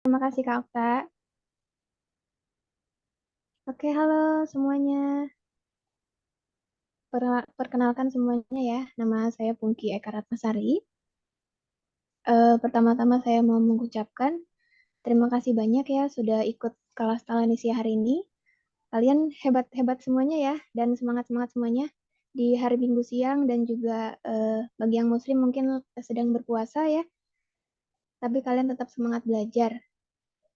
Terima kasih Kak Okta. Oke, halo semuanya. Perkenalkan semuanya ya. Nama saya Pungki Eka Ratnasari. Pertama-tama saya mau mengucapkan terima kasih banyak ya sudah ikut kelas Talanisia hari ini. Kalian hebat-hebat semuanya ya dan semangat-semangat semuanya di hari Minggu siang dan juga bagi yang Muslim mungkin sedang berpuasa ya. Tapi kalian tetap semangat belajar.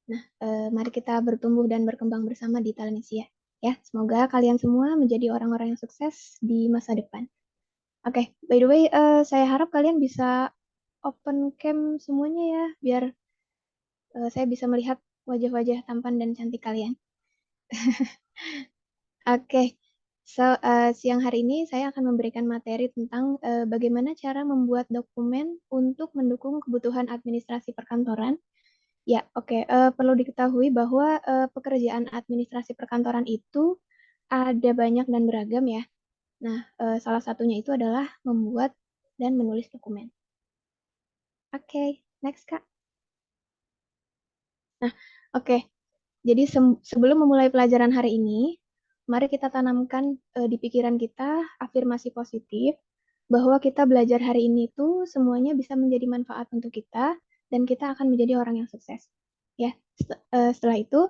Nah, mari kita bertumbuh dan berkembang bersama di Talanisia. Ya, semoga kalian semua menjadi orang-orang yang sukses di masa depan. Oke, by the way, saya harap kalian bisa open cam semuanya ya, biar saya bisa melihat wajah-wajah tampan dan cantik kalian. Oke, siang hari ini saya akan memberikan materi tentang bagaimana cara membuat dokumen untuk mendukung kebutuhan administrasi perkantoran. Ya, oke. Perlu diketahui bahwa pekerjaan administrasi perkantoran itu ada banyak dan beragam ya. Nah, salah satunya itu adalah membuat dan menulis dokumen. Oke, next Kak. Nah, oke. Jadi sebelum memulai pelajaran hari ini, mari kita tanamkan di pikiran kita afirmasi positif bahwa kita belajar hari ini tuh semuanya bisa menjadi manfaat untuk kita dan kita akan menjadi orang yang sukses. Ya, setelah itu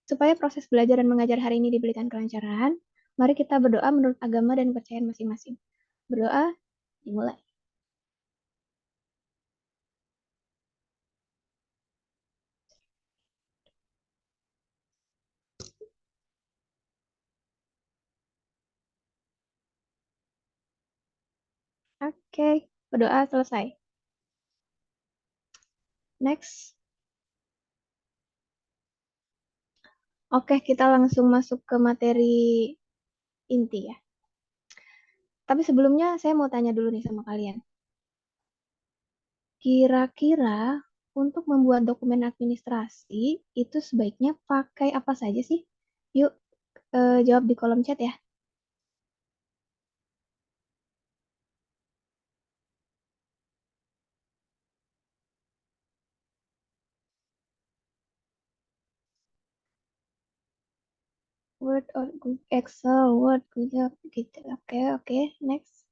supaya proses belajar dan mengajar hari ini diberikan kelancaran, mari kita berdoa menurut agama dan kepercayaan masing-masing. Berdoa, dimulai. Oke, berdoa selesai. Next. Oke, kita langsung masuk ke materi inti ya. Tapi sebelumnya saya mau tanya dulu nih sama kalian. Kira-kira untuk membuat dokumen administrasi itu sebaiknya pakai apa saja sih? Yuk, jawab di kolom chat ya. Word or Excel, Word, Google, gitu. Oke, oke, next.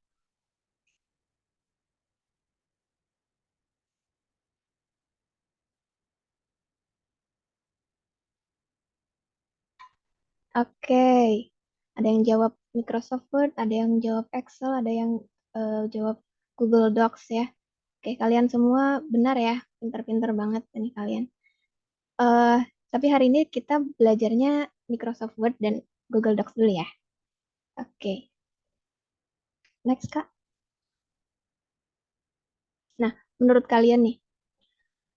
Oke, ada yang jawab Microsoft Word, ada yang jawab Excel, ada yang jawab Google Docs ya. Oke, kalian semua benar ya, pinter-pinter banget ini kalian. eh tapi hari ini kita belajarnya Microsoft Word dan Google Docs dulu ya. Oke, next Kak. Nah, menurut kalian nih,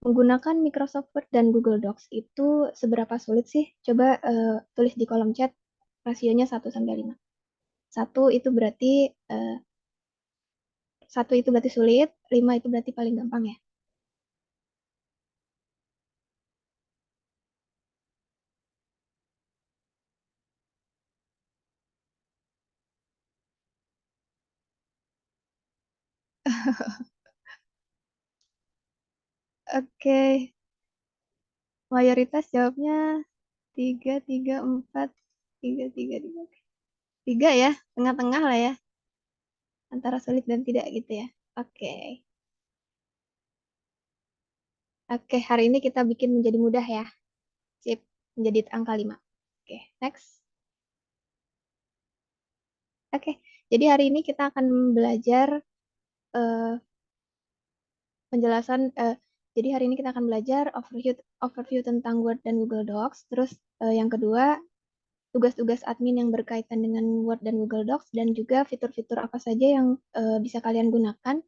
menggunakan Microsoft Word dan Google Docs itu seberapa sulit sih? Coba tulis di kolom chat rasionya 1 sampai 5. Satu itu berarti eh, 1 itu berarti sulit, 5 itu berarti paling gampang ya. Oke, mayoritas jawabnya 3, 3, 4, 3, 3, 3. Tiga ya, tengah-tengah lah ya, antara sulit dan tidak gitu ya. Oke, oke, hari ini kita bikin menjadi mudah ya. Sip, menjadi angka 5. Oke, next. Oke, jadi hari ini kita akan belajar eh, penjelasan. Jadi hari ini kita akan belajar overview tentang Word dan Google Docs. Terus yang kedua, tugas-tugas admin yang berkaitan dengan Word dan Google Docs dan juga fitur-fitur apa saja yang bisa kalian gunakan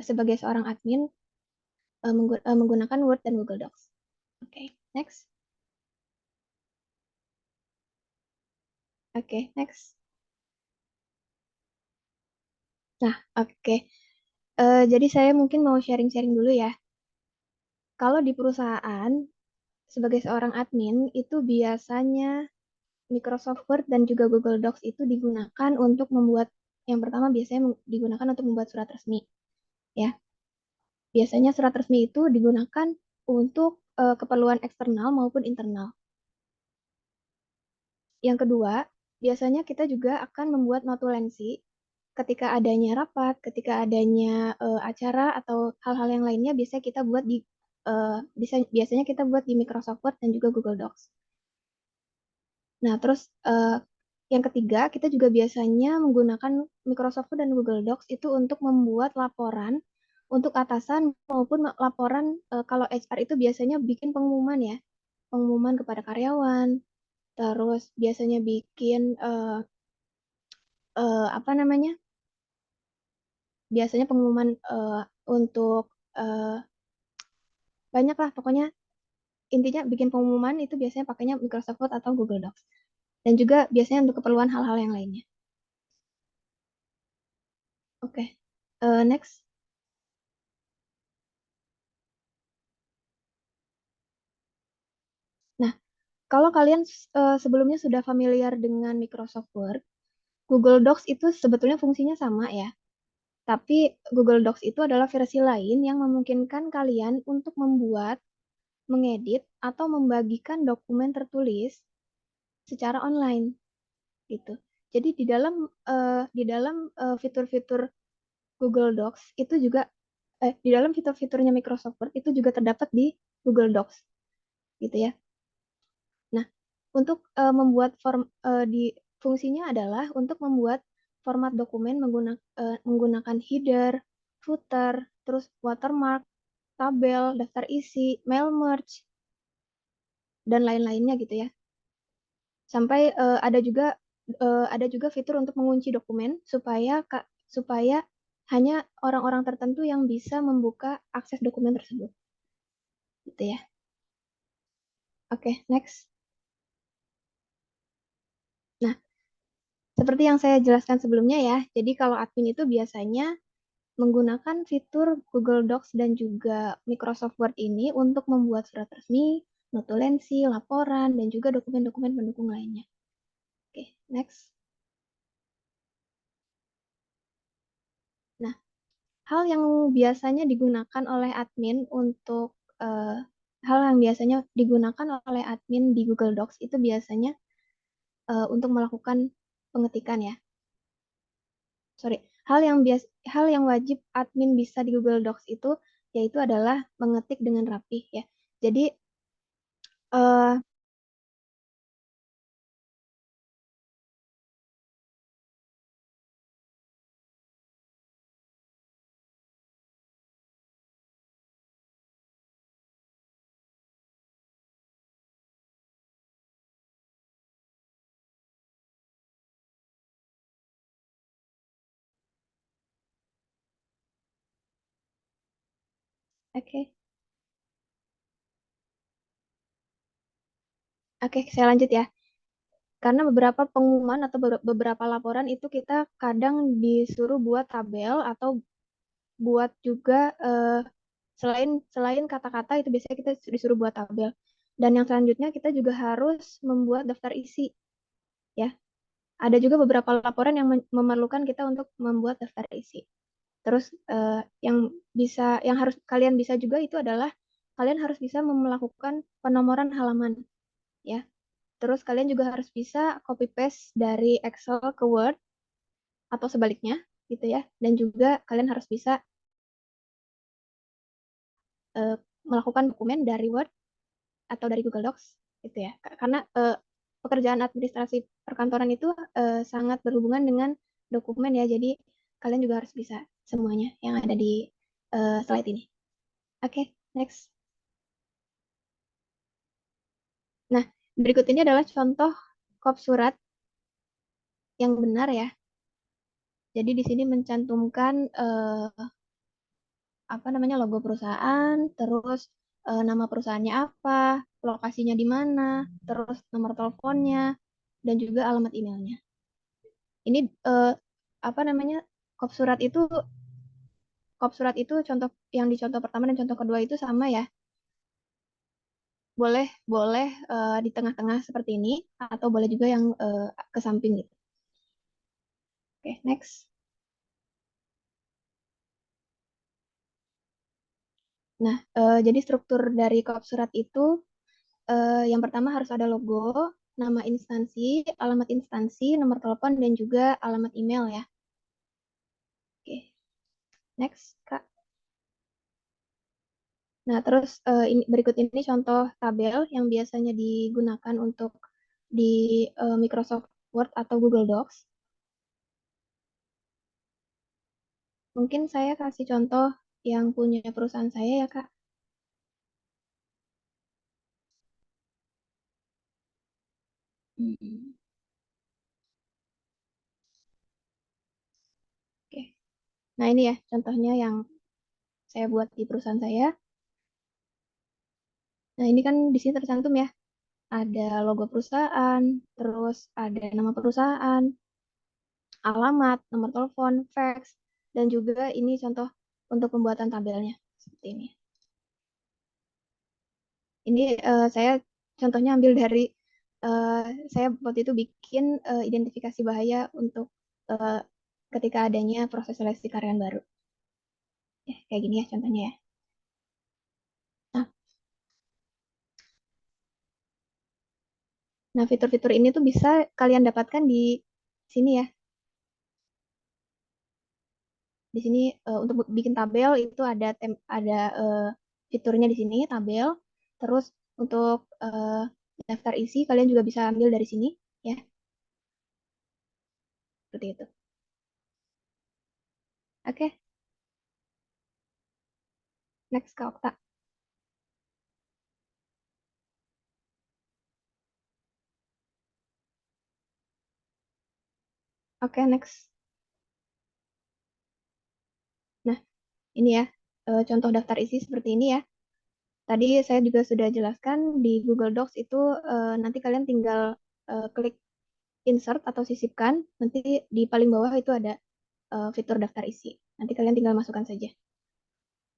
sebagai seorang admin menggunakan Word dan Google Docs. Oke, next. Oke, next. Nah, oke. Jadi saya mungkin mau sharing-sharing dulu ya. Kalau di perusahaan, sebagai seorang admin, itu biasanya Microsoft Word dan juga Google Docs itu digunakan untuk membuat, yang pertama biasanya digunakan untuk membuat surat resmi. Ya, biasanya surat resmi itu digunakan untuk keperluan eksternal maupun internal. Yang kedua, biasanya kita juga akan membuat notulensi ketika adanya rapat, ketika adanya acara atau hal-hal yang lainnya biasanya kita buat di biasanya kita buat di Microsoft Word dan juga Google Docs. Nah, terus yang ketiga, kita juga biasanya menggunakan Microsoft Word dan Google Docs itu untuk membuat laporan untuk atasan maupun laporan kalau HR itu biasanya bikin pengumuman ya, pengumuman kepada karyawan, terus biasanya bikin apa namanya? Biasanya pengumuman untuk eh, banyak lah, pokoknya intinya bikin pengumuman itu biasanya pakainya Microsoft Word atau Google Docs. Dan juga biasanya untuk keperluan hal-hal yang lainnya. Oke, next. Nah, kalau kalian sebelumnya sudah familiar dengan Microsoft Word, Google Docs itu sebetulnya fungsinya sama ya. Tapi Google Docs itu adalah versi lain yang memungkinkan kalian untuk membuat, mengedit, atau membagikan dokumen tertulis secara online gitu. Jadi di dalam fitur-fitur Google Docs itu juga di dalam fitur-fiturnya Microsoft Word itu juga terdapat di Google Docs gitu ya. Nah, untuk membuat di fungsinya adalah untuk membuat format dokumen menggunakan header, footer, terus watermark, tabel, daftar isi, mail merge, dan lain-lainnya gitu ya. Sampai ada juga fitur untuk mengunci dokumen supaya hanya orang-orang tertentu yang bisa membuka akses dokumen tersebut. Gitu ya. Oke, next. Nah, seperti yang saya jelaskan sebelumnya ya. Jadi kalau admin itu biasanya menggunakan fitur Google Docs dan juga Microsoft Word ini untuk membuat surat resmi, notulensi, laporan, dan juga dokumen-dokumen pendukung lainnya. Oke, next. Nah, hal yang biasanya digunakan oleh admin untuk eh, hal yang biasanya digunakan oleh admin di Google Docs itu biasanya untuk melakukan pengetikan ya. Sorry, hal yang wajib admin bisa di Google Docs itu yaitu adalah mengetik dengan rapih ya. Jadi eh oke, oke, saya lanjut ya. Karena beberapa pengumuman atau beberapa laporan itu kita kadang disuruh buat tabel atau buat juga selain selain kata-kata itu biasanya kita disuruh buat tabel. Dan yang selanjutnya kita juga harus membuat daftar isi ya. Ada juga beberapa laporan yang memerlukan kita untuk membuat daftar isi. Terus yang yang harus kalian bisa juga itu adalah kalian harus bisa melakukan penomoran halaman ya. Terus kalian juga harus bisa copy paste dari Excel ke Word atau sebaliknya gitu ya. Dan juga kalian harus bisa eh, melakukan dokumen dari Word atau dari Google Docs gitu ya. Karena pekerjaan administrasi perkantoran itu sangat berhubungan dengan dokumen ya. Jadi kalian juga harus bisa semuanya yang ada di slide ini. Oke, next. Nah, berikut ini adalah contoh kop surat yang benar ya. Jadi di sini mencantumkan apa namanya logo perusahaan, terus nama perusahaannya apa, lokasinya di mana, terus nomor teleponnya, dan juga alamat emailnya. Ini apa namanya kop surat itu contoh yang di contoh pertama dan contoh kedua itu sama ya. Boleh boleh di tengah-tengah seperti ini atau boleh juga yang ke samping gitu. Oke, next. Nah, jadi struktur dari kop surat itu yang pertama harus ada logo, nama instansi, nomor telepon, dan juga alamat email ya. Oke, next, Kak. Nah, terus berikut ini contoh tabel yang biasanya digunakan untuk di Microsoft Word atau Google Docs. Mungkin saya kasih contoh yang punya perusahaan saya ya, Kak. Hmm, Oke. Nah, ini ya contohnya yang saya buat di perusahaan saya. Nah, ini kan di sini tercantum ya. Ada logo perusahaan, terus ada nama perusahaan, alamat, nomor telepon, fax, dan juga ini contoh untuk pembuatan tabelnya. Seperti ini. Ini saya contohnya ambil dari eh, saya waktu itu bikin identifikasi bahaya untuk eh, ketika adanya proses seleksi karyawan baru. Ya, kayak gini ya contohnya ya. Nah, nah fitur-fitur ini tuh bisa kalian dapatkan di sini ya. Di sini untuk bikin tabel itu ada fiturnya di sini tabel. Terus untuk daftar isi kalian juga bisa ambil dari sini ya, seperti itu. Oke, next ke Okta. Oke, next. Nah, ini ya contoh daftar isi seperti ini ya. Tadi saya juga sudah jelaskan di Google Docs itu nanti kalian tinggal klik insert atau sisipkan. Nanti di paling bawah itu ada fitur daftar isi. Nanti kalian tinggal masukkan saja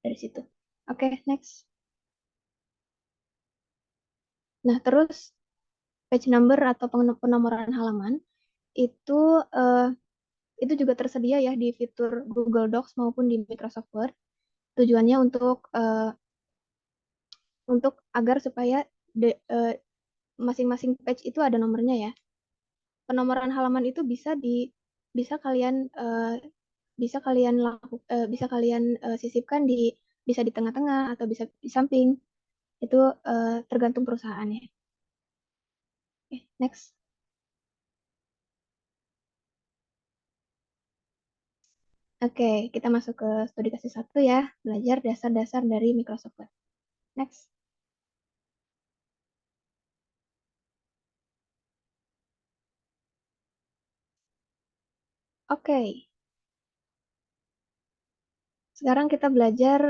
dari situ. Oke, next. Nah, terus page number atau penomoran halaman itu eh, itu juga tersedia ya di fitur Google Docs maupun di Microsoft Word. Tujuannya untuk agar supaya masing-masing page itu ada nomornya ya. Penomoran halaman itu bisa kalian bisa kalian sisipkan bisa di tengah-tengah atau bisa di samping. Itu tergantung perusahaannya. Oke, next. Oke, kita masuk ke studi kasus 1 ya, belajar dasar-dasar dari Microsoft Word. Next. Oke, sekarang kita belajar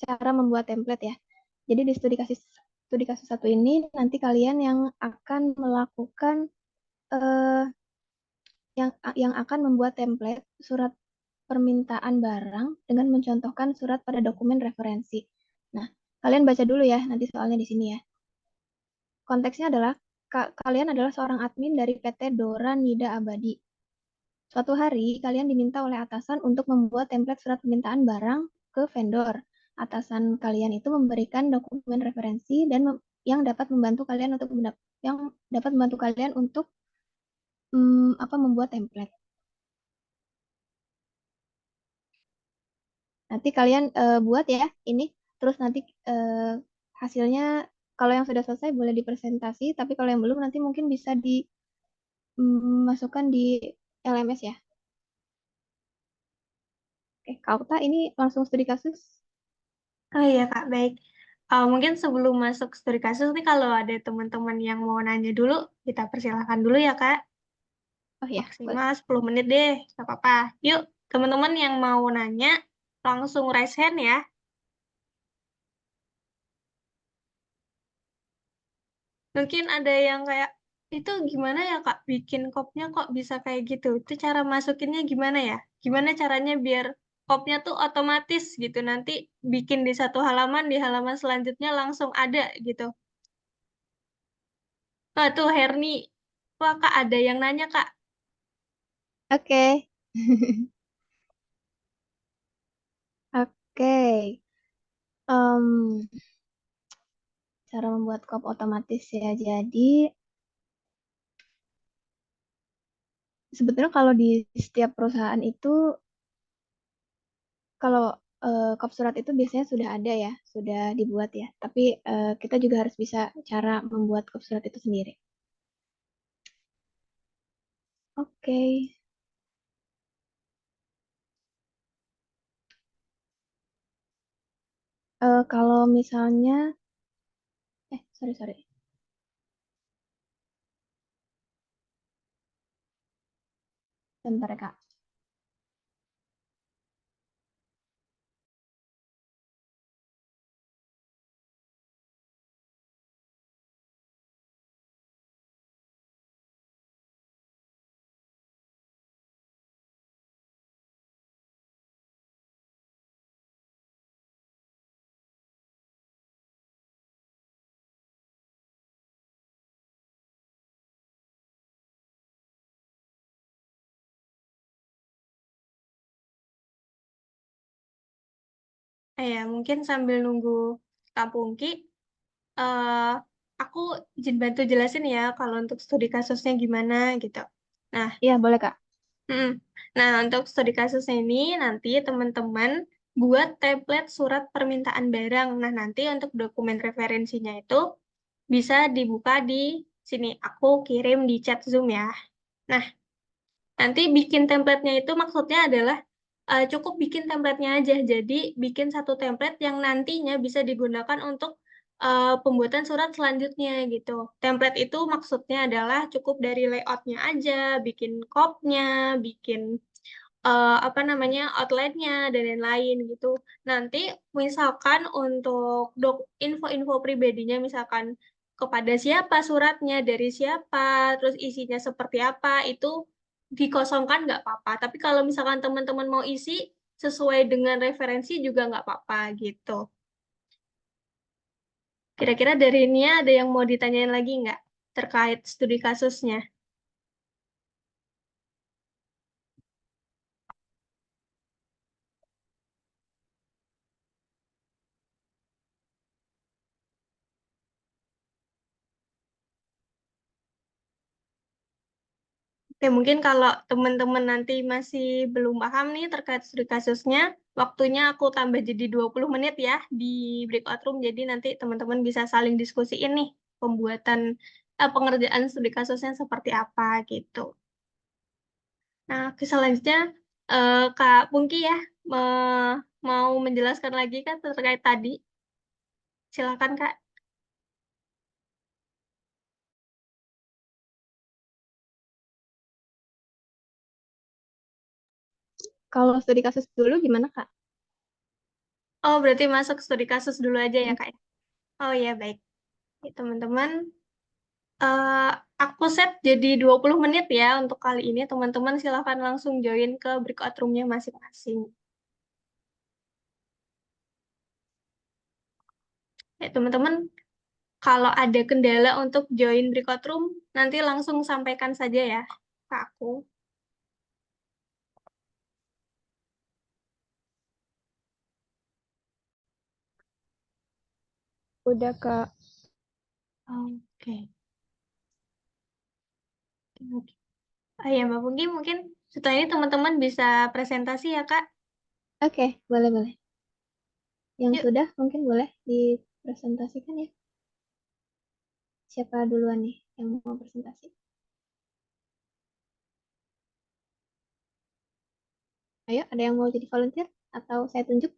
cara membuat template ya. Jadi di studi kasus 1 ini nanti kalian yang akan melakukan eh, yang akan membuat template surat permintaan barang dengan mencontohkan surat pada dokumen referensi. Nah, kalian baca dulu ya, nanti soalnya di sini ya. Konteksnya adalah kalian adalah seorang admin dari PT Dora Nida Abadi. Suatu hari, kalian diminta oleh atasan untuk membuat template surat permintaan barang ke vendor. Atasan kalian itu memberikan dokumen referensi dan yang dapat membantu kalian untuk membuat template. Nanti kalian buat ya ini, terus nanti eh, hasilnya kalau yang sudah selesai boleh dipresentasi, tapi kalau yang belum nanti mungkin bisa dimasukkan di LMS ya. Oke, Kak Okta ini langsung studi kasus. Oh iya Kak, baik. Mungkin sebelum masuk studi kasus nih kalau ada teman-teman yang mau nanya dulu, kita persilahkan dulu ya Kak. Oh ya, boleh. Maksimal 10 menit deh, nggak apa-apa. Yuk, teman-teman yang mau nanya, langsung raise hand ya. Mungkin ada yang kayak, itu gimana ya Kak, bikin kopnya kok bisa kayak gitu? Itu cara masukinnya gimana ya? Gimana caranya biar kopnya tuh otomatis gitu, nanti bikin di satu halaman, di halaman selanjutnya langsung ada gitu. Wah, tuh Herni. Wah, Kak, ada yang nanya, Kak. Oke. Oke, em, cara membuat kop otomatis ya. Jadi sebetulnya kalau di setiap perusahaan itu, kalau kop surat itu biasanya sudah ada ya, sudah dibuat ya. Tapi kita juga harus bisa cara membuat kop surat itu sendiri. Oke, kalau misalnya, sorry sorry, bentar ya Kak. Ya, mungkin sambil nunggu Kak Pungki, eh aku izin bantu jelasin ya kalau untuk studi kasusnya gimana gitu. Nah, Iya boleh Kak. mm, nah untuk studi kasusnya ini nanti teman-teman buat template surat permintaan barang. Nah, nanti untuk dokumen referensinya itu bisa dibuka di sini. Aku kirim di chat Zoom ya. Nah, nanti bikin template-nya itu maksudnya adalah cukup bikin template-nya aja. Jadi bikin satu template yang nantinya bisa digunakan untuk pembuatan surat selanjutnya gitu. Template itu maksudnya adalah cukup dari layout-nya aja, bikin copy-nya, bikin apa namanya outline-nya dan lain-lain gitu. Nanti misalkan untuk info-info pribadinya misalkan kepada siapa suratnya, dari siapa, terus isinya seperti apa, itu dikosongkan nggak apa-apa. Tapi kalau misalkan teman-teman mau isi sesuai dengan referensi juga nggak apa-apa gitu. Kira-kira dari ini ada yang mau ditanyain lagi nggak terkait studi kasusnya? Oke, mungkin kalau teman-teman nanti masih belum paham nih terkait studi kasusnya, waktunya aku tambah jadi 20 menit ya di breakout room. Jadi nanti teman-teman bisa saling diskusiin nih pembuatan pengerjaan studi kasusnya seperti apa gitu. Nah, selanjutnya Kak Pungki ya mau menjelaskan lagi kan terkait tadi. Silakan Kak. Kalau studi kasus dulu gimana Kak? Oh, berarti masuk studi kasus dulu aja ya Hmm. Kak, ya? Oh ya, baik. Ya, teman-teman, Eh, aku set jadi 20 menit ya untuk kali ini. Teman-teman silahkan langsung join ke breakout room-nya masing-masing. Ya, teman-teman, kalau ada kendala untuk join breakout room, nanti langsung sampaikan saja ya ke aku. Udah Kak. Oke. Oke. Ya, Mbak Punggi, mungkin setelah ini teman-teman bisa presentasi ya, Kak. Oke, boleh boleh. Yang Yuk, sudah mungkin boleh dipresentasikan ya. Siapa duluan nih yang mau presentasi? Ayo, ada yang mau jadi volunteer? Atau saya tunjuk?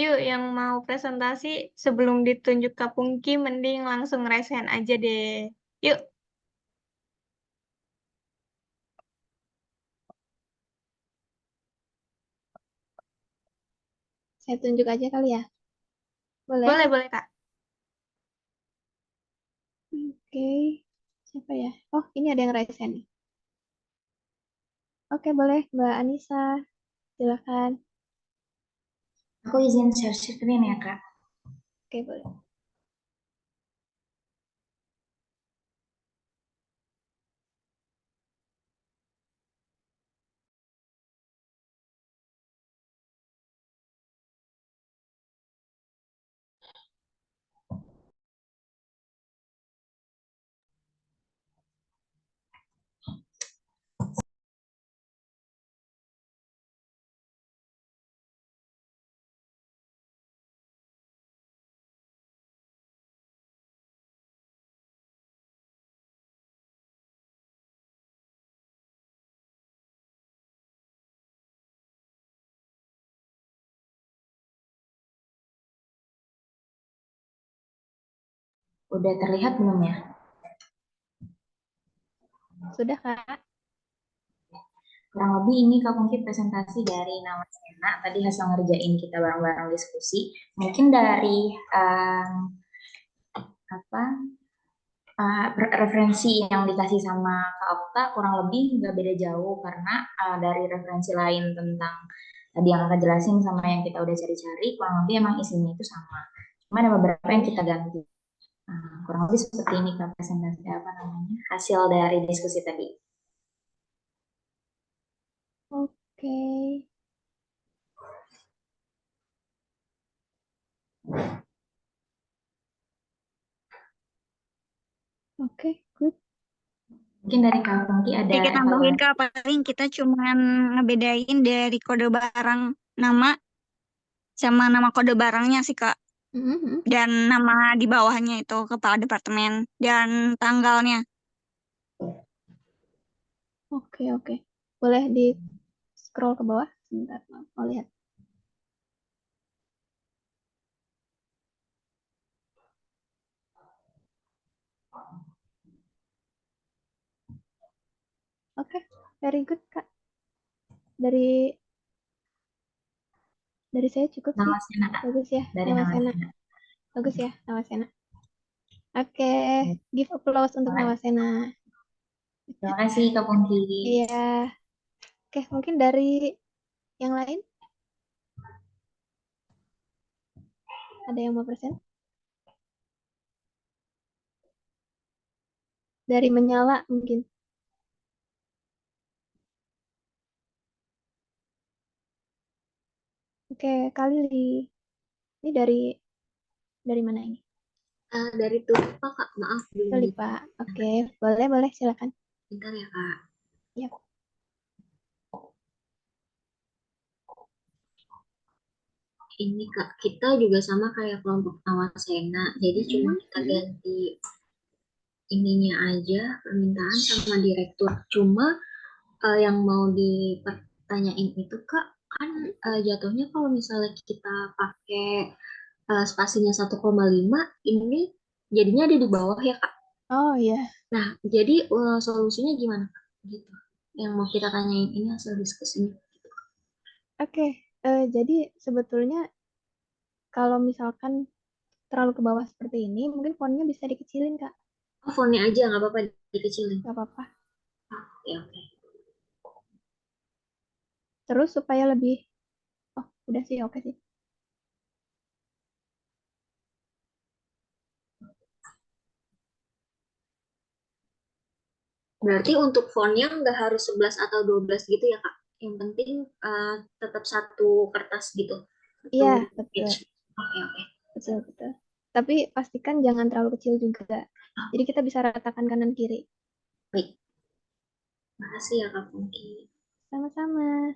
yuk yang mau presentasi sebelum ditunjuk ke Pungki, mending langsung raise hand aja deh. Yuk. Saya tunjuk aja kali ya. Boleh? Boleh, boleh, Kak. Oke. Siapa ya? Oh, ini ada yang raise hand nih. Oke, boleh. Mbak Anissa, silakan. Aku izin share screen ya, Kak. Oke, boleh. Udah terlihat belum ya? Sudah, Kak? Kurang lebih ini Kak Pungki presentasi dari nama Sena. Tadi hasil ngerjain kita bareng-bareng diskusi. Mungkin dari apa referensi yang dikasih sama Kak Okta kurang lebih nggak beda jauh karena dari referensi lain tentang tadi yang Kakak jelasin sama yang kita udah cari-cari kurang lebih emang isinya itu sama. Cuma ada beberapa yang kita ganti. Kurang lebih seperti ini Kak presentasi apa namanya hasil dari diskusi tadi. Oke. Oke, good. Mungkin dari Kak Pungki ada Oke, kita tambahin evaluasi. Kak, paling kita cuman ngebedain dari kode barang nama sama nama kode barangnya sih Kak. Mhm. Dan nama di bawahnya itu kepala departemen dan tanggalnya. Oke, oke. Boleh di scroll ke bawah sebentar, mau lihat. Oke, very good, Kak. Dari saya cukup sih. Nama Sena. Bagus ya, Dari nama nama Sena. Sena. Bagus ya, nama Sena. Oke, give applause untuk nama Sena. Terima kasih Kak Pungki. Iya. Oke, mungkin dari yang lain? Ada yang mau present? Dari menyala mungkin. Oke, Kali. Ini dari mana ini? Dari Tulipa Kak, maaf belum Tulipa. Oke, boleh silakan. bentar ya Kak. Iya. Ini Kak, kita juga sama kayak kelompok Nawasena, jadi cuma kita ganti ininya aja, permintaan sama direktur. Cuma yang mau dipertanyain itu Kak, kan jatuhnya kalau misalnya kita pakai spasinya 1,5, ini jadinya ada di bawah ya Kak. Oh iya. Nah, jadi solusinya gimana Kak? Gitu. Yang mau kita tanyain ini hasil diskusinya. Oke, jadi sebetulnya kalau misalkan terlalu ke bawah seperti ini, mungkin fontnya bisa dikecilin, Kak. Oh, fontnya aja nggak apa-apa dikecilin. Gak apa-apa. Oke, oke. Terus supaya lebih, oh udah sih, oke sih. Berarti untuk fontnya nggak harus 11 atau 12 gitu ya, Kak? Yang penting tetap satu kertas gitu. Iya, Satu betul. page. Oke, oke. Betul. Tapi pastikan jangan terlalu kecil juga. Jadi kita bisa ratakan kanan kiri. Baik. Makasih ya, Kak Pungki. Sama-sama.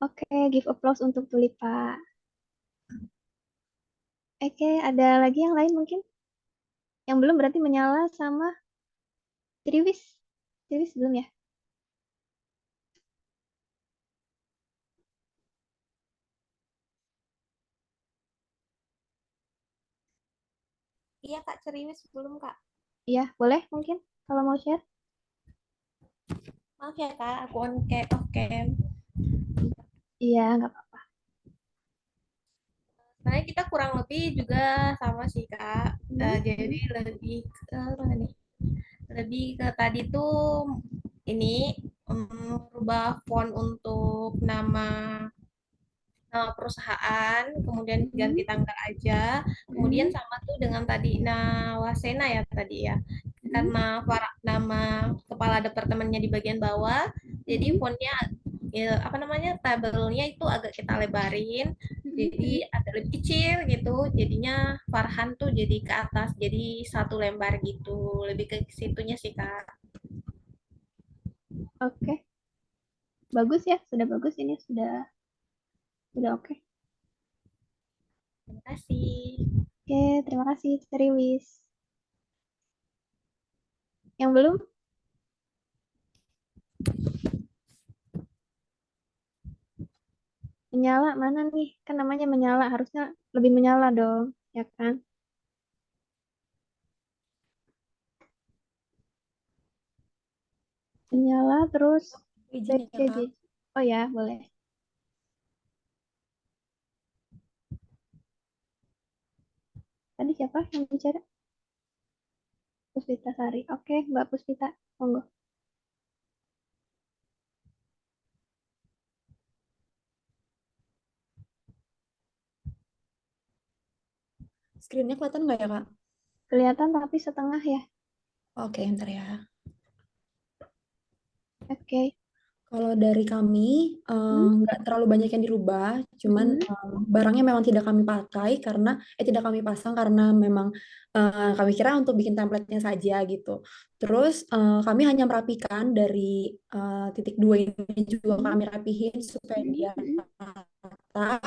Oke, give applause untuk Tulipa. Oke, ada lagi yang lain mungkin? Yang belum berarti menyala sama Triwis. Triwis belum ya? Iya Kak, Ceriwis belum Kak. Iya, boleh mungkin kalau mau share. Maaf ya Kak, aku on off cam. Iya, nggak apa-apa. Sebenarnya kita kurang lebih juga sama sih Kak. Jadi lebih ke mana nih? Lebih ke tadi tuh ini merubah font untuk nama perusahaan, kemudian ganti tanggal aja, kemudian sama tuh dengan tadi Nawasena ya tadi ya, karena nama kepala departemennya di bagian bawah, jadi fontnya ya, apa namanya tabelnya itu agak kita lebarin, jadi agak lebih kecil gitu, jadinya Farhan tuh jadi ke atas, jadi satu lembar gitu, lebih ke situnya sih Kak. Oke. Bagus ya, sudah bagus ini sudah oke. Terima kasih. Oke, terima kasih Triwis. Yang belum? Menyala mana nih? Kan namanya menyala, harusnya lebih menyala dong, ya kan? Menyala terus Izin ya, Kak. PCJ. Oh ya, boleh. Tadi siapa yang bicara? Puspita Sari. Oke, Mbak Puspita, monggo. Screen-nya kelihatan nggak ya, Kak? Kelihatan tapi setengah ya. Oke, bentar ya. Oke. Kalau dari kami, nggak terlalu banyak yang dirubah, cuman barangnya memang tidak kami pakai karena, tidak kami pasang karena memang kami kira untuk bikin template-nya saja gitu. Terus kami hanya merapikan dari titik 2 ini juga kami rapihin supaya dia rata.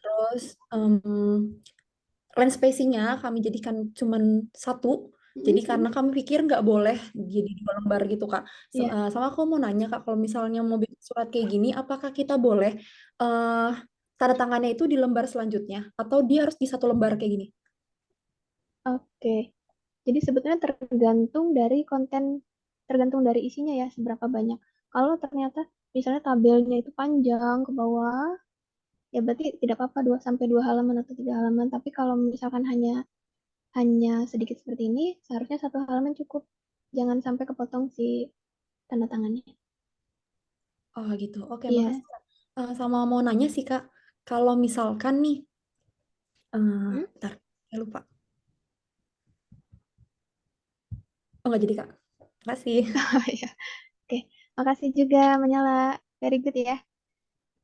Terus lens spacing-nya kami jadikan cuman 1. Jadi karena kami pikir nggak boleh jadi 2 lembar gitu, Kak. Iya. Sama aku mau nanya, Kak, kalau misalnya mau bikin surat kayak gini, apakah kita boleh tanda tangannya itu di lembar selanjutnya atau dia harus di 1 lembar kayak gini? Oke. Jadi sebetulnya tergantung dari isinya ya, seberapa banyak. Kalau ternyata misalnya tabelnya itu panjang ke bawah, ya berarti tidak apa-apa 2 halaman atau 3 halaman. Tapi kalau misalkan hanya sedikit seperti ini, seharusnya 1 halaman cukup. Jangan sampai kepotong si tanda tangannya. Oh gitu. Oke, Iya. makasih, Kak. Sama mau nanya sih, Kak, kalau misalkan nih, bentar, saya lupa. Oh nggak jadi, Kak. Makasih. Oh, iya. Oke, makasih juga Menyala. Very good ya.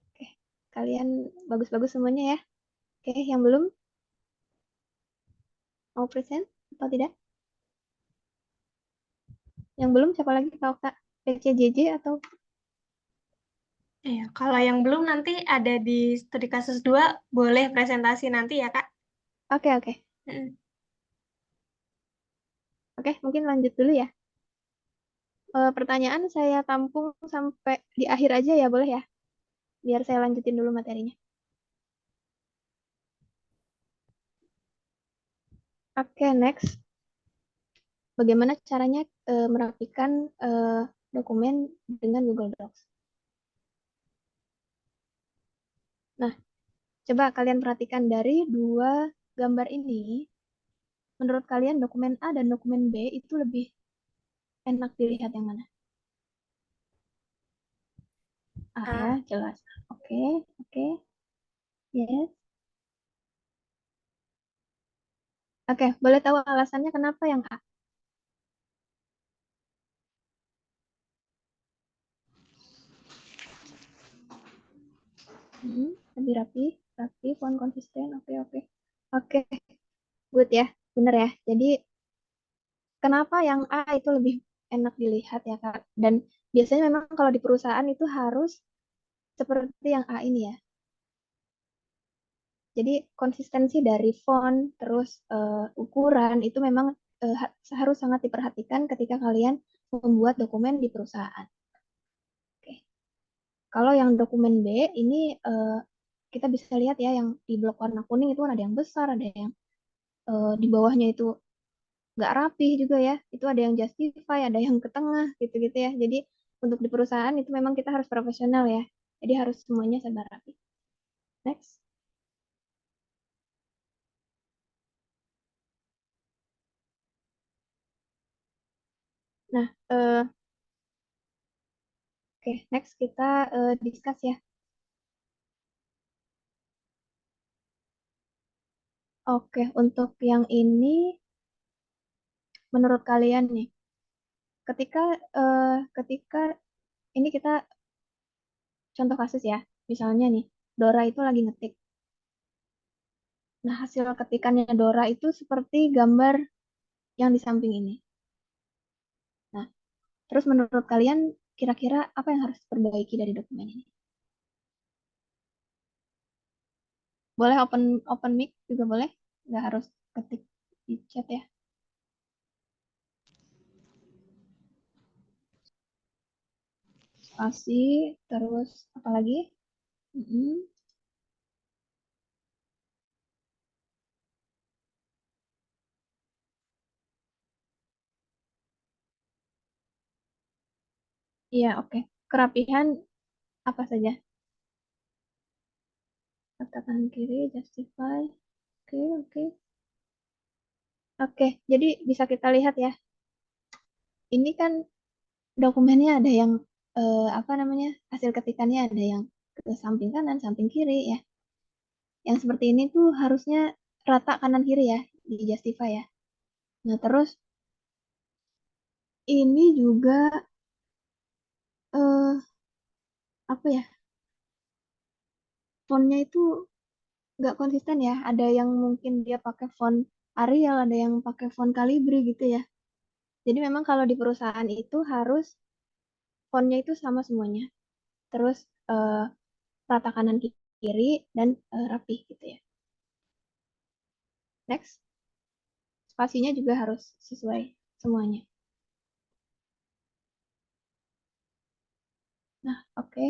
Oke, kalian bagus-bagus semuanya ya. Oke, yang belum mau present atau tidak? Yang belum siapa lagi Kak Okta? PCJJ atau? Iya, kalau yang belum nanti ada di studi kasus 2, boleh presentasi nanti ya, Kak. Oke, oke. Oke, mungkin lanjut dulu ya. Pertanyaan saya tampung sampai di akhir aja ya, boleh ya? Biar saya lanjutin dulu materinya. Oke, next. Bagaimana caranya merapikan dokumen dengan Google Docs? Nah, coba kalian perhatikan dari 2 gambar ini. Menurut kalian dokumen A dan dokumen B itu lebih enak dilihat yang mana? A ya, jelas. Oke, oke. Yes. Oke, boleh tahu alasannya kenapa yang A? Lebih rapi, font konsisten. Oke, oke. Oke, good ya. Bener ya. Jadi, kenapa yang A itu lebih enak dilihat ya, Kak? Dan biasanya memang kalau di perusahaan itu harus seperti yang A ini ya. Jadi, konsistensi dari font, terus ukuran, itu memang harus sangat diperhatikan ketika kalian membuat dokumen di perusahaan. Oke. Kalau yang dokumen B, ini kita bisa lihat ya, yang di blok warna kuning itu kan ada yang besar, ada yang di bawahnya itu nggak rapih juga ya. Itu ada yang justify, ada yang ke tengah gitu-gitu ya. Jadi untuk di perusahaan itu memang kita harus profesional ya. Jadi harus semuanya serba rapi. Next. Nah, oke, next kita discuss ya. Oke, untuk yang ini, menurut kalian nih, ketika ketika ini kita contoh kasus ya, misalnya nih, Dora itu lagi ngetik. Nah, hasil ketikannya Dora itu seperti gambar yang di samping ini. Nah, terus menurut kalian kira-kira apa yang harus diperbaiki dari dokumen ini? Boleh open open mic juga boleh, nggak harus ketik di chat ya. Spasi, terus apa lagi? Iya, oke. Kerapihan apa saja? Kata kanan kiri, justify. Oke, oke. Oke, jadi bisa kita lihat ya. Ini kan dokumennya ada yang apa namanya? Hasil ketikannya ada yang ke samping kanan, samping kiri ya. Yang seperti ini tuh harusnya rata kanan kiri ya di justify ya. Nah, terus ini juga eh apa ya? Fontnya itu nggak konsisten ya. Ada yang mungkin dia pakai font Arial, ada yang pakai font Calibri gitu ya. Jadi memang kalau di perusahaan itu harus fontnya itu sama semuanya. Terus eh, rata kanan kiri dan rapih gitu ya. Next, spasinya juga harus sesuai semuanya. Nah, oke.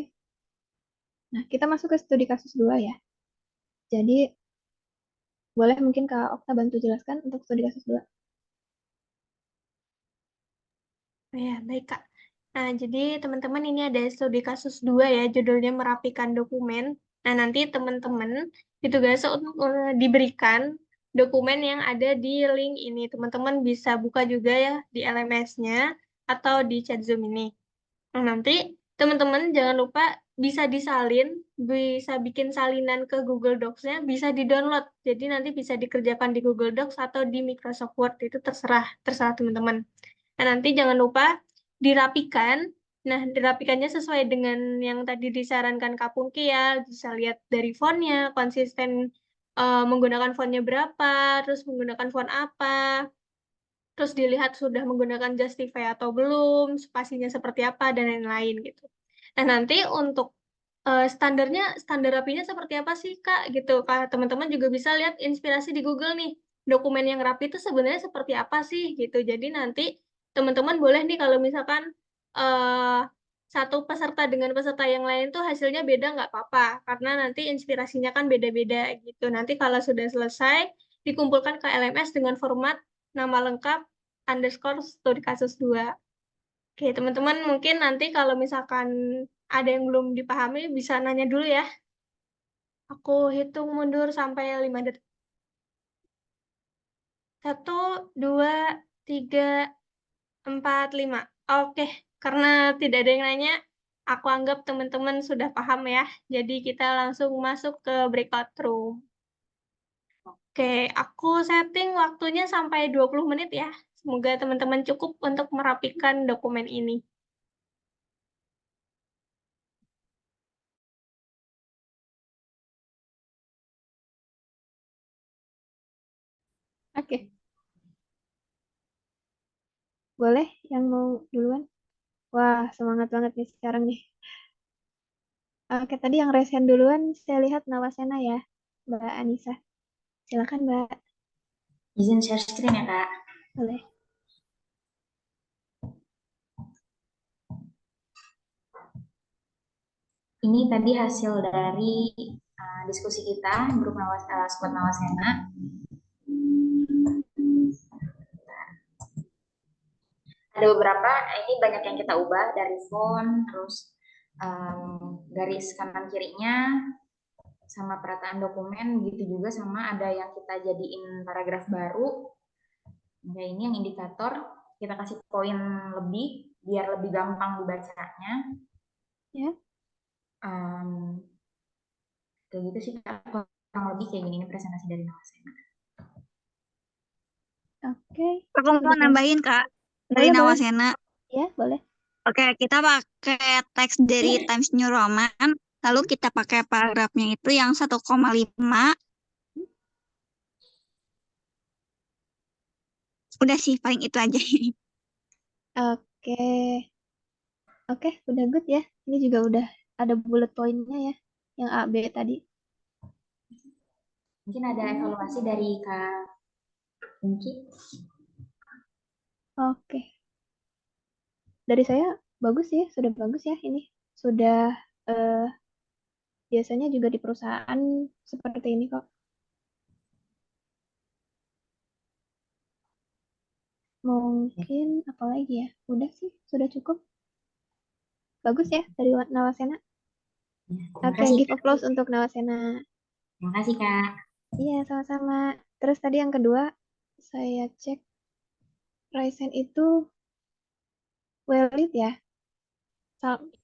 Nah, kita masuk ke studi kasus 2 ya. Jadi, boleh mungkin Kak Okta bantu jelaskan untuk studi kasus 2. Ya, baik Kak. Nah, jadi teman-teman ini ada studi kasus 2 ya, judulnya merapikan dokumen. Nah, nanti teman-teman ditugaskan untuk diberikan dokumen yang ada di link ini. Teman-teman bisa buka juga ya di LMS-nya atau di chat Zoom ini. Nah, nanti teman-teman jangan lupa bisa disalin, bisa bikin salinan ke Google Docs-nya, bisa di-download. Jadi nanti bisa dikerjakan di Google Docs atau di Microsoft Word, itu terserah teman-teman. Nah, nanti jangan lupa dirapikan. Nah, dirapikannya sesuai dengan yang tadi disarankan Kak Pungki ya. Bisa lihat dari fontnya, konsisten menggunakan fontnya berapa, terus menggunakan font apa, terus dilihat sudah menggunakan Justify atau belum, spasinya seperti apa, dan lain-lain gitu. Nah, nanti untuk standar rapinya seperti apa sih, Kak? Gitu. Kak, teman-teman juga bisa lihat inspirasi di Google nih. Dokumen yang rapi itu sebenarnya seperti apa sih, gitu. Jadi nanti teman-teman boleh nih kalau misalkan eh, satu peserta dengan peserta yang lain tuh hasilnya beda nggak apa-apa, karena nanti inspirasinya kan beda-beda gitu. Nanti kalau sudah selesai, dikumpulkan ke LMS dengan format nama lengkap underscore studi kasus 2. Oke, teman-teman mungkin nanti kalau misalkan ada yang belum dipahami bisa nanya dulu ya. Aku hitung mundur sampai 5 detik. 1, 2, 3, 4, 5. Oke, karena tidak ada yang nanya, aku anggap teman-teman sudah paham ya. Jadi kita langsung masuk ke breakout room. Oke, aku setting waktunya sampai 20 menit ya. Semoga teman-teman cukup untuk merapikan dokumen ini. Oke, boleh yang mau duluan? Wah, semangat banget nih sekarang nih. Oke, tadi yang resen duluan saya lihat Nawasena ya, Mbak Anissa. Silakan Mbak, Izin share screen ya, Kak. boleh. Ini tadi hasil dari diskusi kita, grup Squad Nawasena. Ada beberapa, ini banyak yang kita ubah dari font, terus garis kanan kirinya, sama perataan dokumen, gitu juga sama ada yang kita jadiin paragraf baru. Nah, ini yang indikator, kita kasih poin lebih, biar lebih gampang dibacanya. Ya, Kayak gitu sih, kurang lebih kayak gini, ini presentasi dari Nawasena. oke. Aku mau Sudah. nambahin Kak dari Boleh, boleh. Nawasena. Ya, boleh. Oke, kita pakai teks dari Times New Roman, lalu kita pakai paragrafnya itu yang 1,5. Udah sih, paling itu aja. Oke. Oke, udah good ya. Ini juga udah ada bullet pointnya ya, yang A, B tadi. Mungkin ada evaluasi dari Kak Pungki. Oke. Dari saya bagus ya, sudah bagus ya ini. Sudah eh, biasanya juga di perusahaan seperti ini kok. Mungkin apa lagi ya? Udah sih, sudah cukup. Bagus ya dari Nawasena. Ya, terima Oke, kasih, give Kak. applause untuk Nawasena. Terima kasih, Kak. Iya, sama-sama. Terus tadi yang kedua, saya cek Raisen itu well lead ya,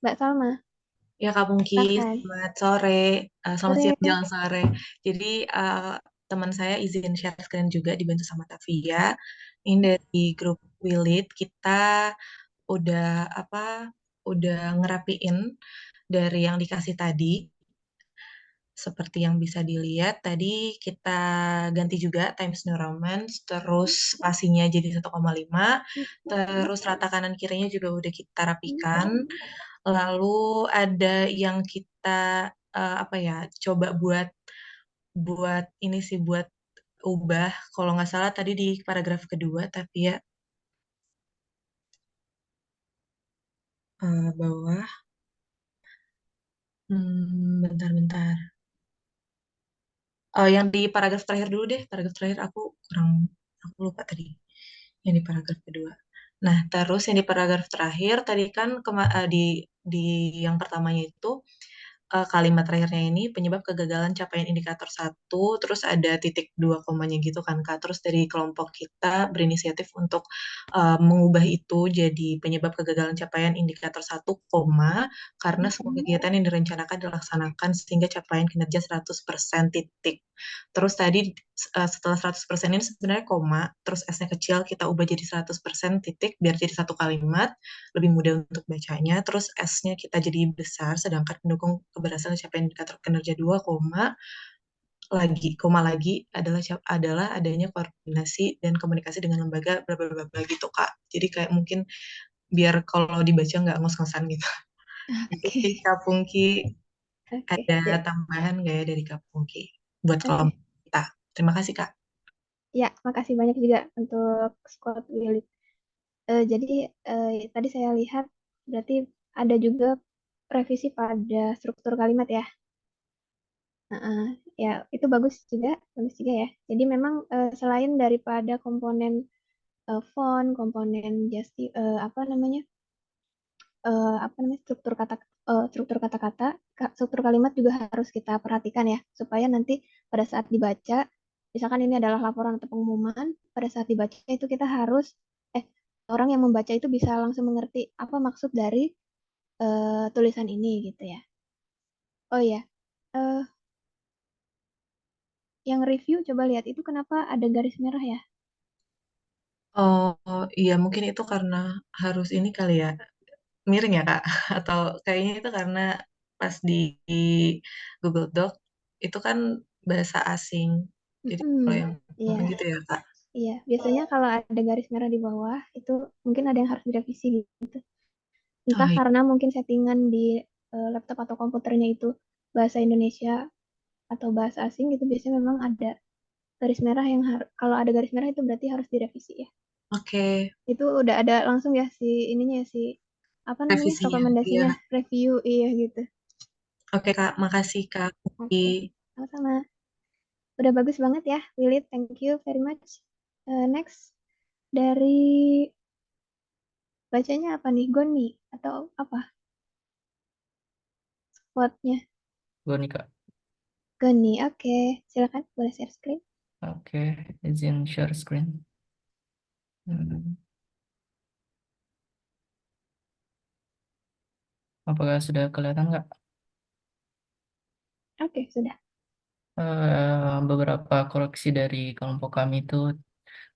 Mbak Salma. Ya, Kak Pungki, Benar kan? selamat sore. Selamat Sore. siang, jalan sore. Jadi, teman saya izin share screen juga dibantu sama Tavia. Ini dari grup Wilit, kita udah udah ngerapiin dari yang dikasih tadi. Seperti yang bisa dilihat, tadi kita ganti juga Times New Roman, terus spasinya jadi 1,5, terus rata kanan kirinya juga udah kita rapikan. Lalu ada yang kita coba buat ini sih buat ubah. Kalau nggak salah tadi di paragraf kedua, tapi ya bawah. Bentar-bentar. Yang di paragraf terakhir dulu deh. Paragraf terakhir aku lupa tadi. Yang di paragraf kedua. Nah, terus yang di paragraf terakhir tadi kan di yang pertamanya itu kalimat terakhirnya ini penyebab kegagalan capaian indikator satu, terus ada titik dua komanya gitu kan Kak. Terus dari kelompok kita berinisiatif untuk mengubah itu jadi penyebab kegagalan capaian indikator satu koma karena semua kegiatan yang direncanakan dilaksanakan sehingga capaian kinerja 100% titik. Terus tadi setelah 100% ini sebenarnya koma, terus S-nya kecil kita ubah jadi 100% titik biar jadi satu kalimat, lebih mudah untuk bacanya. Terus S-nya kita jadi besar, sedangkan pendukung keberhasilan capaian indikator kinerja 2, koma lagi adalah adanya koordinasi dan komunikasi dengan lembaga bla bla bla bla gitu Kak. Jadi kayak mungkin biar kalau dibaca nggak ngos-ngosan gitu. Itu Oke. sih Kak Pungki. Oke. Ada Ya. tambahan nggak ya dari Kak Pungki buat Oke. kelompok kita? Terima kasih Kak. Ya, makasih banyak juga untuk squad Willy. Jadi tadi saya lihat berarti ada juga revisi pada struktur kalimat ya. Heeh, ya itu bagus juga ya. Jadi memang selain daripada komponen font, komponen apa namanya struktur kata-kata, struktur kalimat juga harus kita perhatikan ya, supaya nanti pada saat dibaca, misalkan ini adalah laporan atau pengumuman, pada saat dibaca itu kita harus orang yang membaca itu bisa langsung mengerti apa maksud dari tulisan ini gitu ya. Oh ya, eh, yang review coba lihat itu kenapa ada garis merah ya? Oh iya mungkin itu karena harus ini kali ya miring ya Kak atau kayaknya itu karena pas di Google Doc itu kan bahasa asing jadi kalau yang Iya, gitu ya Kak. iya. Biasanya kalau ada garis merah di bawah itu mungkin ada yang harus direvisi gitu. Oh, Entah iya. karena mungkin settingan di laptop atau komputernya itu bahasa Indonesia atau bahasa asing gitu biasanya memang ada garis merah yang kalau ada garis merah itu berarti harus direvisi ya. Oke, Itu udah ada langsung ya si ininya ya, si apa namanya revisinya. Iya. rekomendasinya review iya gitu. Oke Kak, makasih Kak Pungki. Oke, sama-sama. Udah bagus banget ya, Lilith. Thank you very much. Next dari bacanya apa nih? Goni atau apa? Quote-nya. Gue nih Kak. Goni. Oke, silakan boleh share screen. Oke, izin share screen. Apakah sudah kelihatan nggak? Oke, sudah. Beberapa koreksi dari kelompok kami itu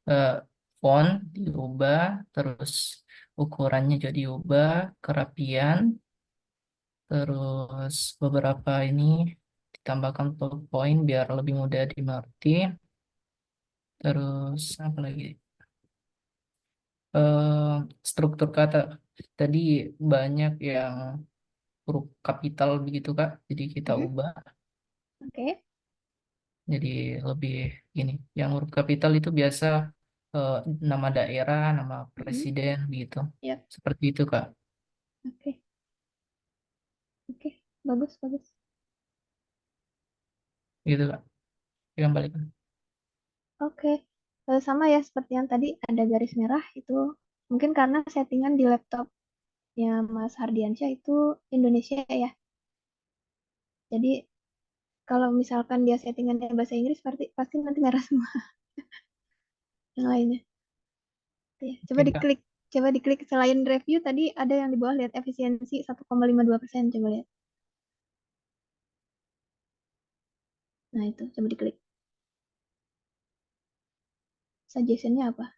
eh, font diubah, terus ukurannya juga diubah, kerapian, terus beberapa ini ditambahkan poin biar lebih mudah dimengerti. Terus apa lagi? Eh, Struktur kata tadi banyak yang huruf kapital begitu Kak, jadi kita Mhm. ubah Oke. jadi lebih gini. Yang huruf kapital itu biasa eh, nama daerah, nama Mhm. presiden begitu. Yap. Seperti itu Kak. Oke. Oke. Bagus, bagus. Gitu Kak. Yang balik. Oke. Sama ya seperti yang tadi ada garis merah itu mungkin karena settingan di laptop ya Mas Hardiansyah itu Indonesia ya. Jadi kalau misalkan dia settingannya bahasa Inggris pasti nanti merah semua yang lainnya. Ya, Oke, Kak. coba diklik selain review tadi ada yang di bawah, lihat efisiensi 1,52%, coba lihat. Nah, itu coba diklik. Suggestionnya apa?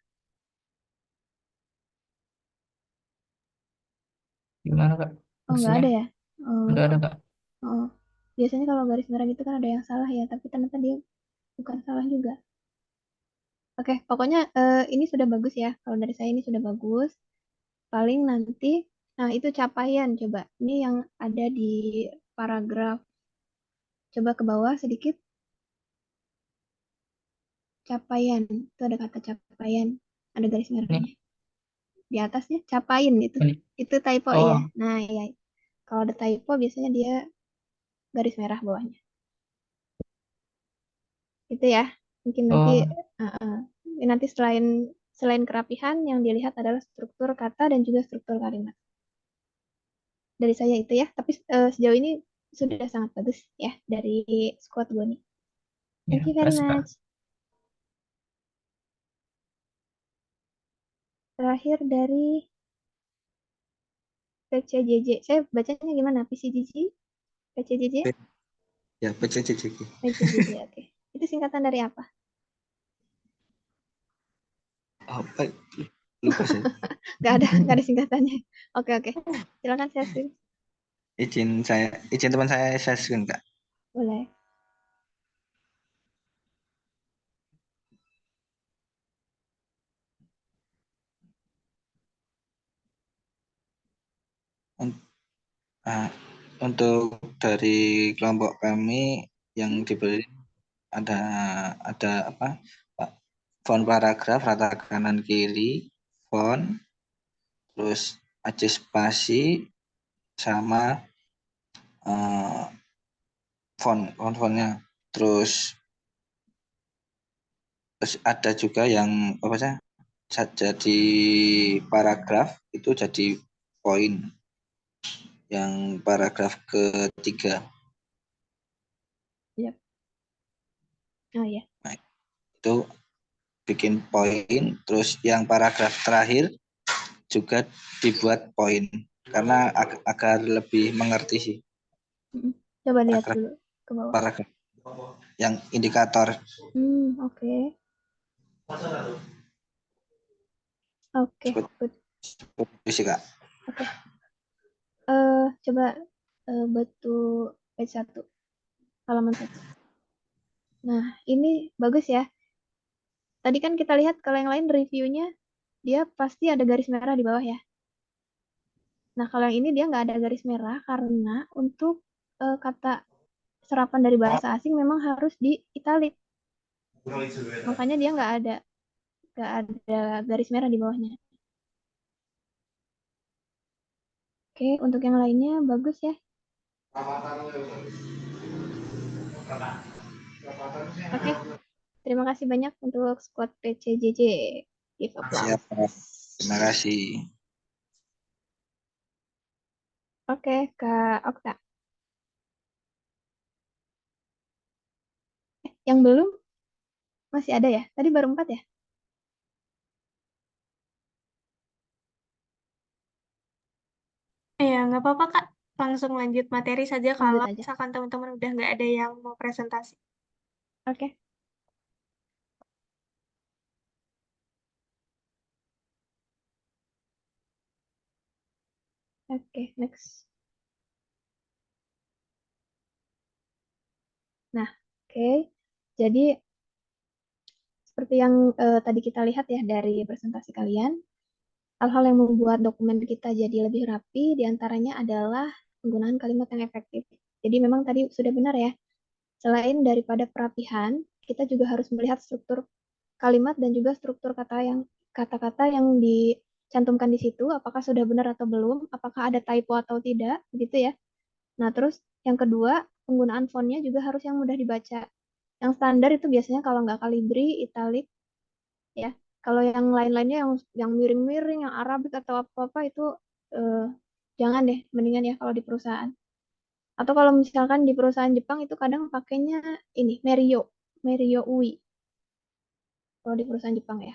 Gimana, Kak? Oh, nggak Maksudnya? ada ya? Oh, Nggak ada, Kak. oh. Biasanya kalau garis merah gitu kan ada yang salah ya, tapi ternyata dia bukan salah juga. Oke, pokoknya ini sudah bagus ya. Kalau dari saya ini sudah bagus. Paling nanti, nah itu capaian coba. Ini yang ada di paragraf. Coba ke bawah sedikit. Capaian. Itu ada kata capaian. Ada garis Ini, merahnya. Di atasnya capain itu. ini. Itu typo ya. Oh, Nah, ya. Kalau ada typo biasanya dia garis merah bawahnya. Itu ya. Mungkin nanti oh, nanti selain kerapihan yang dilihat adalah struktur kata dan juga struktur kalimat. Dari saya itu ya. Tapi sejauh ini sudah sangat bagus ya dari squad gue nih. ya, Thank you very makasih, Kak. much. Terakhir dari PCJJ. Saya bacanya gimana? PCJJ? PCJJ? Ya, PCCCG. PCJJ, oke. Itu singkatan dari apa? Apa? Lupa saya. Gak ada singkatannya. Oke. Silakan saya screen. Izin teman saya screen, Kak. Boleh. Untuk dari kelompok kami yang diberi ada apa? Font paragraf rata kanan kiri, font, terus aja spasi sama fontnya. Terus ada juga yang apa sih? Jadi paragraf itu jadi poin. Yang paragraf ketiga. Yep. Oh ya. Nah, itu bikin poin, terus yang paragraf terakhir juga dibuat poin karena agar lebih mengerti sih. Coba lihat Paragraf, dulu ke bawah. paragraf yang indikator. Oke. Oke, good. Seperti sih, Kak. Oke. Coba batu page 1, halaman 1. Nah, ini bagus ya. Tadi kan kita lihat kalau yang lain reviewnya, dia pasti ada garis merah di bawah ya. Nah, kalau yang ini dia nggak ada garis merah karena untuk kata serapan dari bahasa asing memang harus di italic. Makanya dia nggak ada garis merah di bawahnya. Oke, untuk yang lainnya bagus ya. Oke, terima kasih banyak untuk squad PCJJ. Give applause. Siap. Terima kasih. Oke, Kak Okta. Yang belum masih ada ya? Tadi baru 4 ya? Ya, nggak apa-apa, Kak. Langsung lanjut materi saja Lanjut kalau aja. misalkan teman-teman udah nggak ada yang mau presentasi. Oke. Oke, next. Nah, oke. Jadi seperti yang tadi kita lihat ya dari presentasi kalian, hal-hal yang membuat dokumen kita jadi lebih rapi diantaranya adalah penggunaan kalimat yang efektif. Jadi memang tadi sudah benar ya, selain daripada perapihan, kita juga harus melihat struktur kalimat dan juga struktur kata-kata yang dicantumkan di situ, apakah sudah benar atau belum, apakah ada typo atau tidak, begitu ya. Nah, terus yang kedua, penggunaan fontnya juga harus yang mudah dibaca. Yang standar itu biasanya kalau nggak Calibri, Italic, ya. Kalau yang lain-lainnya yang miring-miring, yang Arabik atau apa-apa itu Jangan deh, mendingan ya kalau di perusahaan. Atau kalau misalkan di perusahaan Jepang itu kadang pakainya ini Merio UI kalau di perusahaan Jepang ya.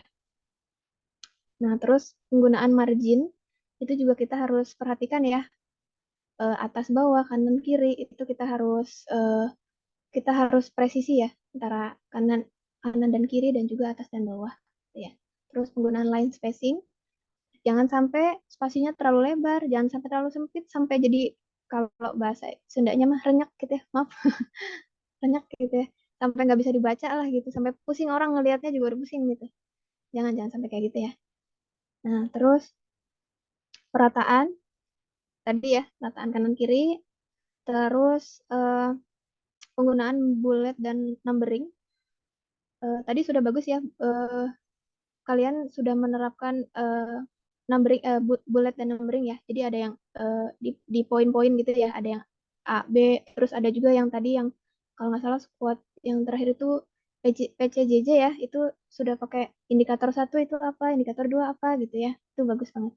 Nah, terus penggunaan margin itu juga kita harus perhatikan ya, atas bawah, kanan kiri itu kita harus presisi ya antara kanan kanan dan kiri dan juga atas dan bawah ya. Terus penggunaan line spacing, jangan sampai spasinya terlalu lebar, jangan sampai terlalu sempit sampai jadi kalau bahasa Sundanya mah renyak gitu ya, maaf. Renyak gitu ya. Sampai nggak bisa dibaca lah gitu, sampai pusing orang ngelihatnya juga udah pusing gitu. Jangan sampai kayak gitu ya. Nah, terus perataan tadi ya, perataan kanan kiri, terus penggunaan bullet dan numbering. Tadi sudah bagus ya, kalian sudah menerapkan numbering, bullet dan numbering ya. Jadi ada yang di poin-poin gitu ya, ada yang A, B, terus ada juga yang tadi yang kalau nggak salah squad yang terakhir itu PCJJ ya, itu sudah pakai indikator 1 itu apa, indikator 2 apa gitu ya. Itu bagus banget.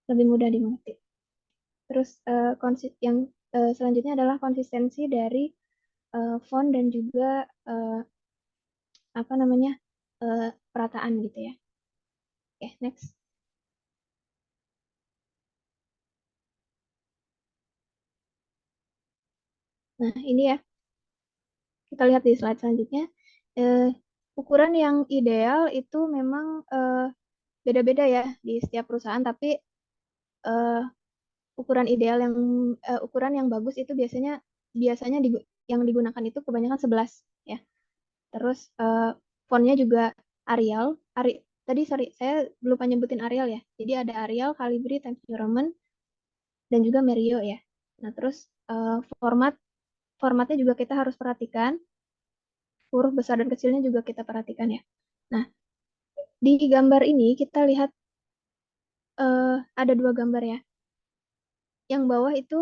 Lebih mudah dimengerti. Terus yang selanjutnya adalah konsistensi dari font dan juga apa namanya perataan gitu ya. Oke, next. Nah, ini ya. Kita lihat di slide selanjutnya. Ukuran yang ideal itu memang beda-beda ya di setiap perusahaan, tapi ukuran ideal ukuran yang bagus itu biasanya yang digunakan itu kebanyakan 11 ya. Terus fontnya juga Arial. Tadi sorry, saya lupa nyebutin Arial ya. Jadi ada Arial, Calibri, Times New Roman, dan juga Merio ya. Nah, terus formatnya juga kita harus perhatikan. Huruf besar dan kecilnya juga kita perhatikan ya. Nah, di gambar ini kita lihat ada 2 gambar ya. Yang bawah itu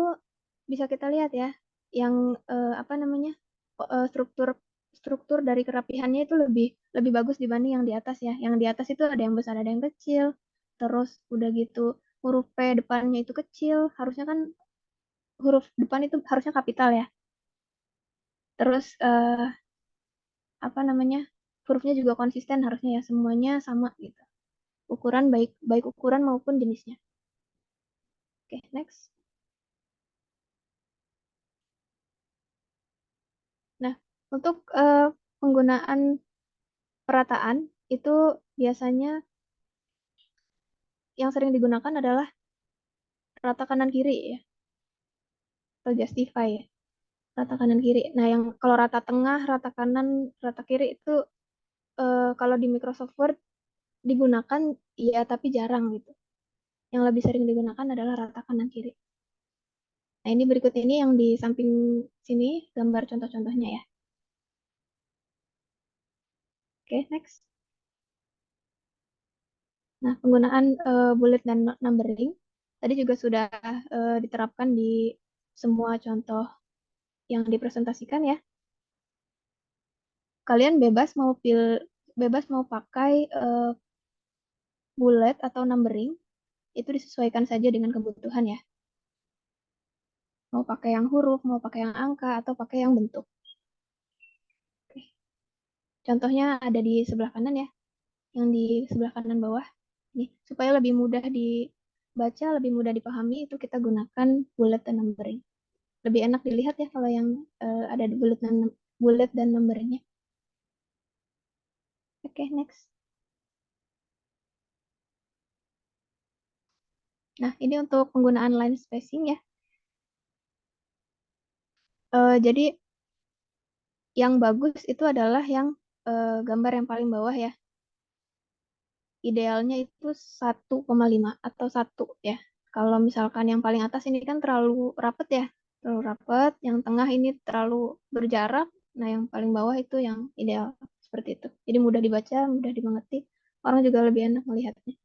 bisa kita lihat ya, yang apa namanya struktur dari kerapihannya itu lebih bagus dibanding yang di atas ya. Yang di atas itu ada yang besar, ada yang kecil. Terus udah gitu huruf P depannya itu kecil, harusnya kan huruf depan itu harusnya kapital ya. Terus apa namanya hurufnya juga konsisten harusnya ya, semuanya sama gitu. Ukuran baik ukuran maupun jenisnya. Oke, next. Nah, untuk penggunaan perataan itu biasanya yang sering digunakan adalah rata kanan kiri ya, atau justify ya, rata kanan kiri. Nah, yang kalau rata tengah, rata kanan, rata kiri itu kalau di Microsoft Word digunakan ya, tapi jarang gitu. Yang lebih sering digunakan adalah rata kanan kiri. Nah, ini berikut ini yang di samping sini gambar contoh-contohnya ya. Oke, next. Nah, penggunaan bullet dan numbering tadi juga sudah diterapkan di semua contoh yang dipresentasikan ya. Kalian bebas mau pakai bullet atau numbering, itu disesuaikan saja dengan kebutuhan ya. Mau pakai yang huruf, mau pakai yang angka, atau pakai yang bentuk. Oke. Contohnya ada di sebelah kanan ya, yang di sebelah kanan bawah. Nih, supaya lebih mudah dibaca, lebih mudah dipahami, itu kita gunakan bullet dan numbering. Lebih enak dilihat ya kalau yang ada di bullet dan numberingnya. Oke, next. Nah, ini untuk penggunaan line spacing ya. Jadi yang bagus itu adalah yang gambar yang paling bawah ya. Idealnya itu 1,5 atau 1 ya. Kalau misalkan yang paling atas ini kan terlalu rapet ya. Terlalu rapet, yang tengah ini terlalu berjarak. Nah, yang paling bawah itu yang ideal seperti itu. Jadi mudah dibaca, mudah dimengerti. Orang juga lebih enak melihatnya.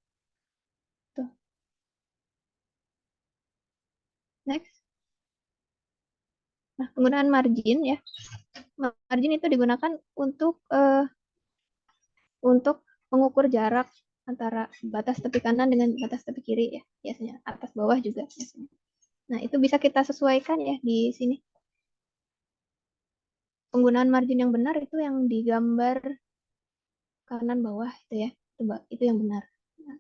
Tuh. Next. Nah, penggunaan margin ya. Margin itu digunakan untuk mengukur jarak antara batas tepi kanan dengan batas tepi kiri ya, biasanya atas bawah juga biasanya. Nah, itu bisa kita sesuaikan ya di sini. Penggunaan margin yang benar itu yang digambar kanan bawah itu ya, itu yang benar. Nah,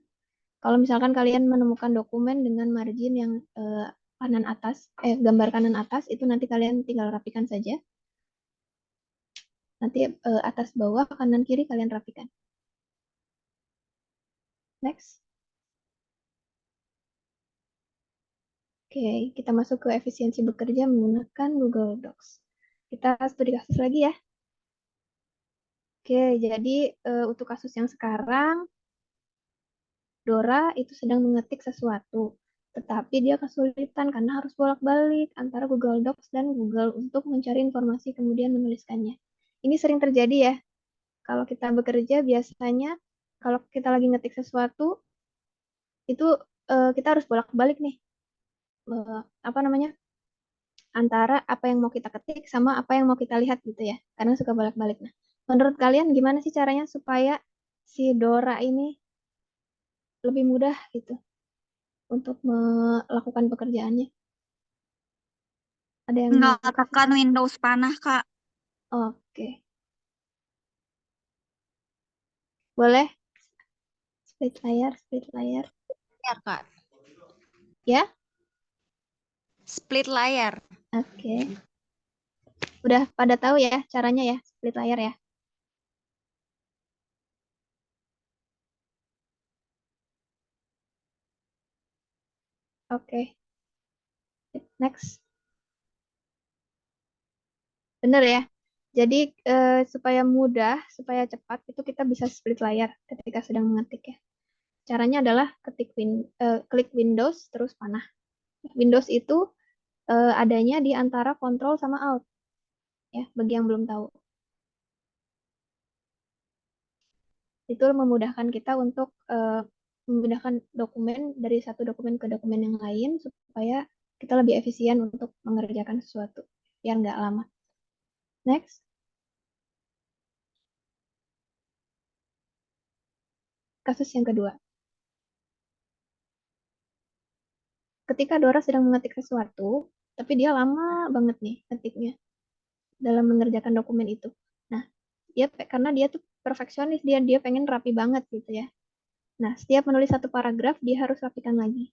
kalau misalkan kalian menemukan dokumen dengan margin yang kanan atas, gambar kanan atas, itu nanti kalian tinggal rapikan saja. Nanti atas bawah, kanan kiri kalian rapikan. Next. Oke, kita masuk ke efisiensi bekerja menggunakan Google Docs. Kita studi kasus lagi ya. Oke, jadi untuk kasus yang sekarang, Dora itu sedang mengetik sesuatu, tetapi dia kesulitan karena harus bolak-balik antara Google Docs dan Google untuk mencari informasi kemudian menuliskannya. Ini sering terjadi ya. Kalau kita bekerja biasanya, kalau kita lagi ngetik sesuatu, itu kita harus bolak-balik nih. Apa namanya? Antara apa yang mau kita ketik sama apa yang mau kita lihat gitu ya. Karena suka bolak-balik. Nah, menurut kalian gimana sih caranya supaya si Dora ini lebih mudah gitu untuk melakukan pekerjaannya? Ada yang mau Nggak kasih? tekan Windows panah, Kak. Oke. Boleh? Split layar, split layar. Ya, Kak. Ya? Split layar. Oke. Udah pada tahu ya caranya ya, split layar ya? Oke. Next. Bener ya? Jadi supaya mudah, supaya cepat, itu kita bisa split layar ketika sedang mengetik ya. Caranya adalah klik Windows, terus panah. Windows itu adanya di antara Control sama Alt. Ya, bagi yang belum tahu. Itu memudahkan kita untuk memindahkan dokumen dari satu dokumen ke dokumen yang lain supaya kita lebih efisien untuk mengerjakan sesuatu biar nggak lama. Next. Kasus yang kedua. Ketika Dora sedang mengetik sesuatu, tapi dia lama banget nih ketiknya dalam mengerjakan dokumen itu. Nah, karena dia tuh perfeksionis, dia pengen rapi banget gitu ya. Nah, setiap menulis satu paragraf dia harus rapikan lagi.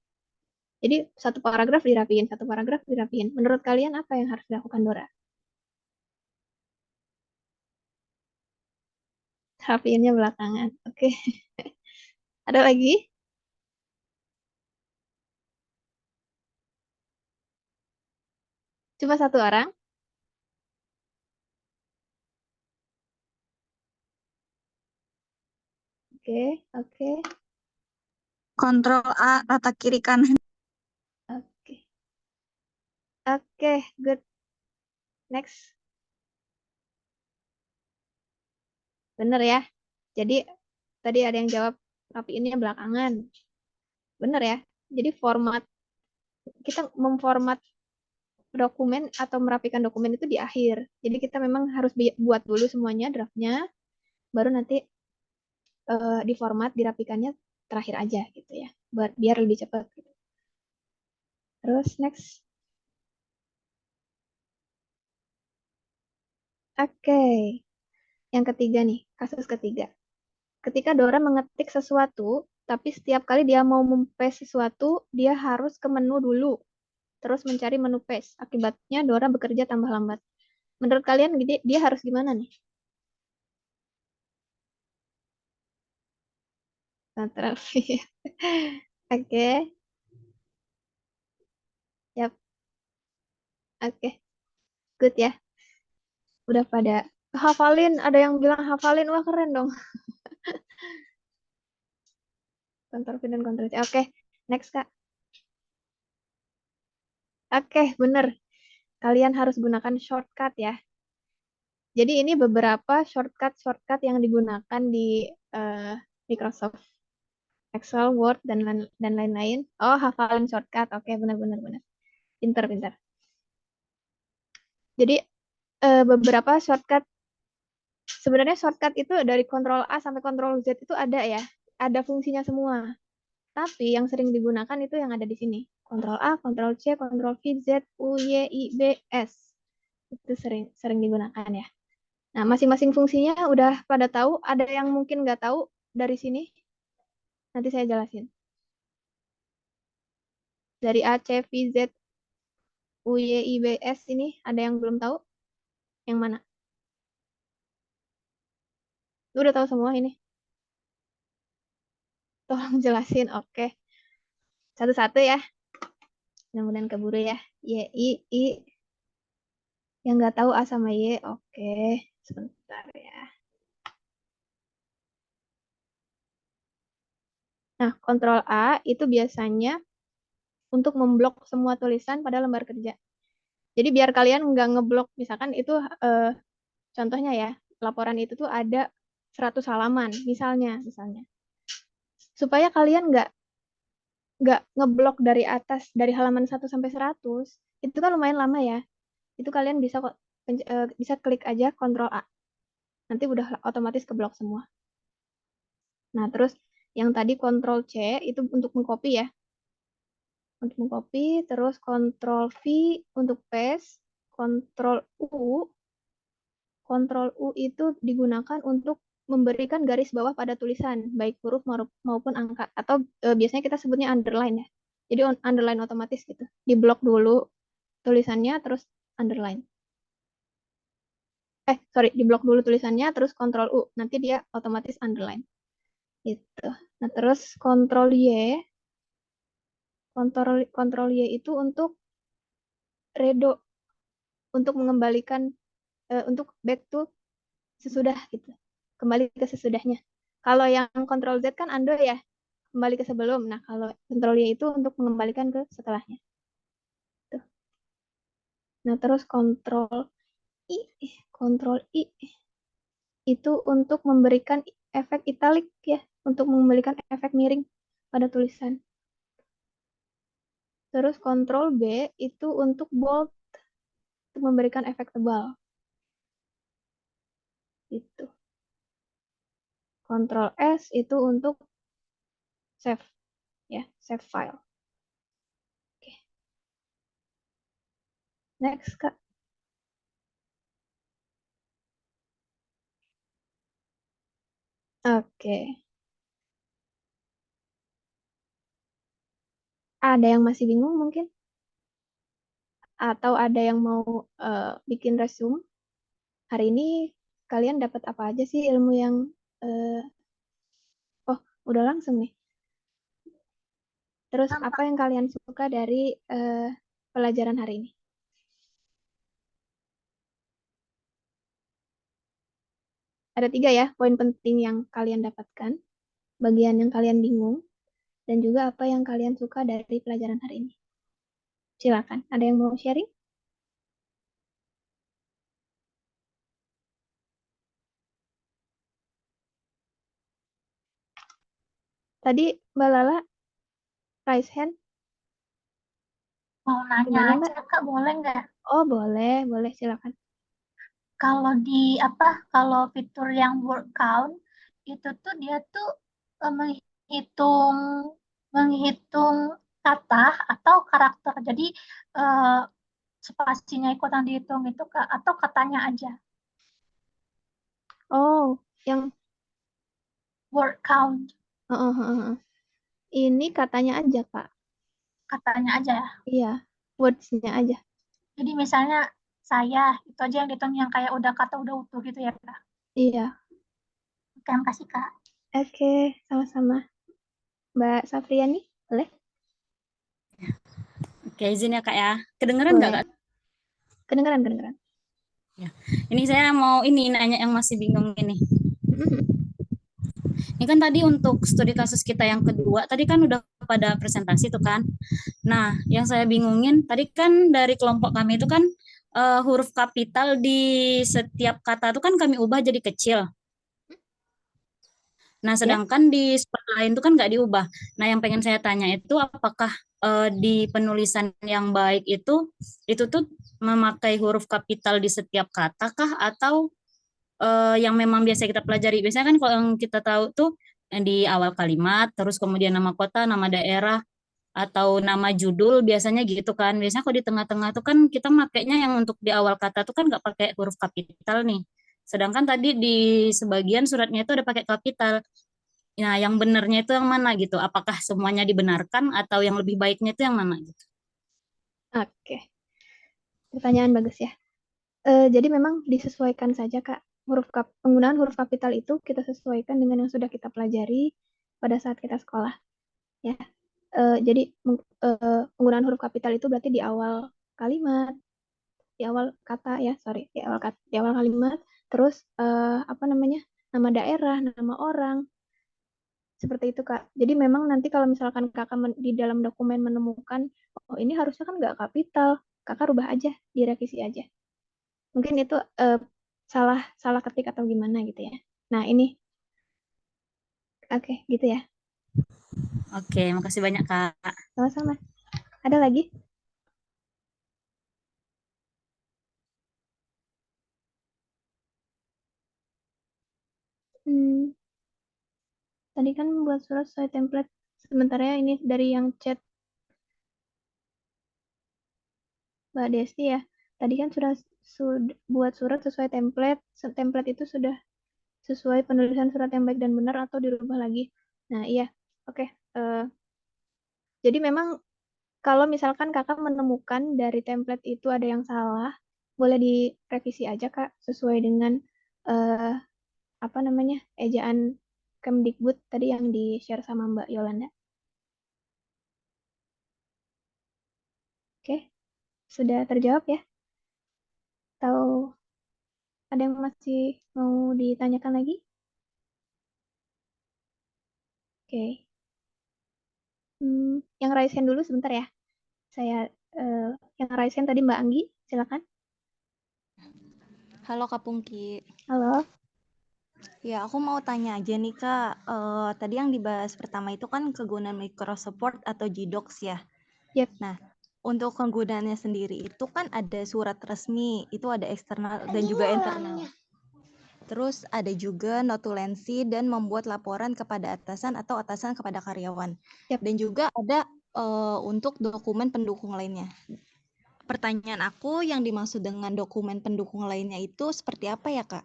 Jadi satu paragraf dirapiin, satu paragraf dirapiin. Menurut kalian apa yang harus dilakukan Dora? Rapiinnya belakangan. Oke. Ada lagi? Cuma satu orang? Oke, oke, Kontrol A, rata kiri kanan. oke. Oke, good. Next. Bener ya. Jadi tadi ada yang jawab rapiinnya belakangan. Bener ya. Jadi kita memformat dokumen atau merapikan dokumen itu di akhir. Jadi kita memang harus buat dulu semuanya draftnya, baru nanti diformat, dirapikannya terakhir aja gitu ya, biar lebih cepat. Gitu. Terus next. Oke, yang ketiga nih, kasus ketiga. Ketika Dora mengetik sesuatu, tapi setiap kali dia mau paste sesuatu, dia harus ke menu dulu, terus mencari menu paste. Akibatnya Dora bekerja tambah lambat. Menurut kalian dia harus gimana nih? Ctrl V. Oke. Yap. Oke. Good ya. Udah pada hafalin. Ada yang bilang hafalin. Wah, keren dong. Ctrl V dan Ctrl C. Oke. Next, Kak. Oke, bener. Kalian harus gunakan shortcut ya. Jadi ini beberapa shortcut yang digunakan di Microsoft Excel, Word, dan lain-lain. Oh, hafalin shortcut. Oke, benar-benar. Pintar. Jadi beberapa shortcut, sebenarnya shortcut itu dari Ctrl A sampai Ctrl Z itu ada ya. ada fungsinya semua. Tapi yang sering digunakan itu yang ada di sini. Ctrl A, Ctrl C, Ctrl V, Z, U, Y, I, B, S. Itu sering digunakan ya. Nah, masing-masing fungsinya udah pada tahu. Ada yang mungkin nggak tahu dari sini. Nanti saya jelasin. Dari A, C, V, Z, U, Y, I, B, S ini ada yang belum tahu? Yang mana? Lu udah tahu semua ini? Tolong jelasin. Oke. Satu-satu ya. Mudah-mudahan keburu ya. Y, I. Yang nggak tahu A sama Y. Oke. Sebentar ya. Nah, Ctrl A itu biasanya untuk memblok semua tulisan pada lembar kerja. Jadi biar kalian nggak ngeblok, misalkan itu contohnya ya, laporan itu tuh ada 100 halaman, misalnya. Supaya kalian nggak ngeblok dari atas, dari halaman 1 sampai 100, itu kan lumayan lama ya. Itu kalian bisa kok bisa klik aja Ctrl A. Nanti udah otomatis keblok semua. Nah, terus yang tadi Ctrl C itu untuk mengcopy ya. Untuk mengcopy, terus Ctrl V untuk paste, Ctrl U itu digunakan untuk memberikan garis bawah pada tulisan, baik huruf maupun angka, atau biasanya kita sebutnya underline ya. Jadi underline otomatis gitu. Diblok dulu tulisannya, terus underline. Diblok dulu tulisannya, terus Ctrl U, nanti dia otomatis underline. Gitu. Nah, terus Ctrl Y itu untuk redo, untuk mengembalikan untuk back to sesudah gitu. Kembali ke sesudahnya. Kalau yang Ctrl Z kan undo ya, kembali ke sebelum. Nah, kalau Ctrl Y itu untuk mengembalikan ke setelahnya. Tuh. Nah, terus Ctrl I itu untuk memberikan efek italik ya, untuk memberikan efek miring pada tulisan. Terus Ctrl B itu untuk bold, untuk memberikan efek tebal. Gitu. Ctrl S itu untuk save ya, save file. Oke. Next, Kak. Oke. Ada yang masih bingung mungkin? Atau ada yang mau bikin resume? Hari ini kalian dapat apa aja sih ilmu yang udah langsung nih. Terus apa yang kalian suka dari pelajaran hari ini? Ada 3 ya poin penting yang kalian dapatkan, bagian yang kalian bingung, dan juga apa yang kalian suka dari pelajaran hari ini. Silakan, ada yang mau sharing? Tadi Mbak Lala raise hand. Mau nanya Gimana, Mbak? aja Kak, boleh nggak? Oh, boleh, silakan. Kalau kalau fitur yang word count itu tuh dia tuh menghitung kata atau karakter. Jadi spasinya ikutan dihitung itu atau katanya aja. Oh, yang Word count. Ini katanya aja, Kak. Katanya aja ya. Iya, words-nya aja. Jadi misalnya saya, itu aja yang dihitung yang kayak udah kata udah utuh gitu ya, Kak. Iya. Oke, makasih, Kak. Oke, sama-sama. Mbak Safriani, boleh? Oke, izin ya Kak ya. Kedengeran nggak Kak? Kedengeran. Ya. Ini saya mau nanya yang masih bingung ini. Ini kan tadi untuk studi kasus kita yang kedua, tadi kan udah pada presentasi tuh kan. Nah, yang saya bingungin, tadi kan dari kelompok kami itu kan huruf kapital di setiap kata itu kan kami ubah jadi kecil. Nah, sedangkan di spot lain itu kan nggak diubah. Nah, yang pengen saya tanya itu apakah di penulisan yang baik itu tuh memakai huruf kapital di setiap kata kah atau yang memang biasa kita pelajari? Biasanya kan kalau yang kita tahu tuh di awal kalimat, terus kemudian nama kota, nama daerah, atau nama judul biasanya gitu kan. Biasanya kalau di tengah-tengah tuh kan kita makainya yang untuk di awal kata tuh kan nggak pakai huruf kapital nih. Sedangkan tadi di sebagian suratnya itu ada pakai kapital. Nah, yang benernya itu yang mana gitu? Apakah semuanya dibenarkan atau yang lebih baiknya itu yang mana gitu? Oke, pertanyaan bagus ya. Jadi memang disesuaikan saja Kak. Penggunaan huruf kapital itu kita sesuaikan dengan yang sudah kita pelajari pada saat kita sekolah. Ya, jadi penggunaan huruf kapital itu berarti di awal kalimat, di awal kata ya, sorry, di awal kalimat, terus apa namanya, nama daerah, nama orang, seperti itu Kak. Jadi memang nanti kalau misalkan Kakak di dalam dokumen menemukan, oh ini harusnya kan nggak kapital, Kakak rubah aja, direvisi aja. Mungkin itu salah ketik atau gimana gitu ya. Nah ini, oke gitu ya. Oke, makasih banyak Kak. Sama-sama. Ada lagi? Tadi kan buat surat sesuai template. Sementara ya ini dari yang chat Mbak Desti ya. Tadi kan sudah buat surat sesuai template. Template itu sudah sesuai penulisan surat yang baik dan benar atau dirubah lagi. Nah iya, oke. Jadi memang kalau misalkan kakak menemukan dari template itu ada yang salah, boleh direvisi aja Kak, sesuai dengan eh, apa namanya, ejaan Kemdikbud tadi yang di-share sama Mbak Yolanda. Oke, sudah terjawab ya? Atau ada yang masih mau ditanyakan lagi? Oke. Yang raise hand dulu sebentar ya. Saya yang raise hand tadi Mbak Anggi, silakan. Halo Kak Pungki. Halo. Ya, aku mau tanya aja nih Kak. Tadi yang dibahas pertama itu kan kegunaan Microsoft Support atau GDocs ya. Yep. Nah, untuk kegunaannya sendiri itu kan ada surat resmi, itu ada eksternal dan juga internal. Terus ada juga notulensi dan membuat laporan kepada atasan atau atasan kepada karyawan. Yep. Dan juga ada untuk dokumen pendukung lainnya. Pertanyaan aku yang dimaksud dengan dokumen pendukung lainnya itu seperti apa ya Kak?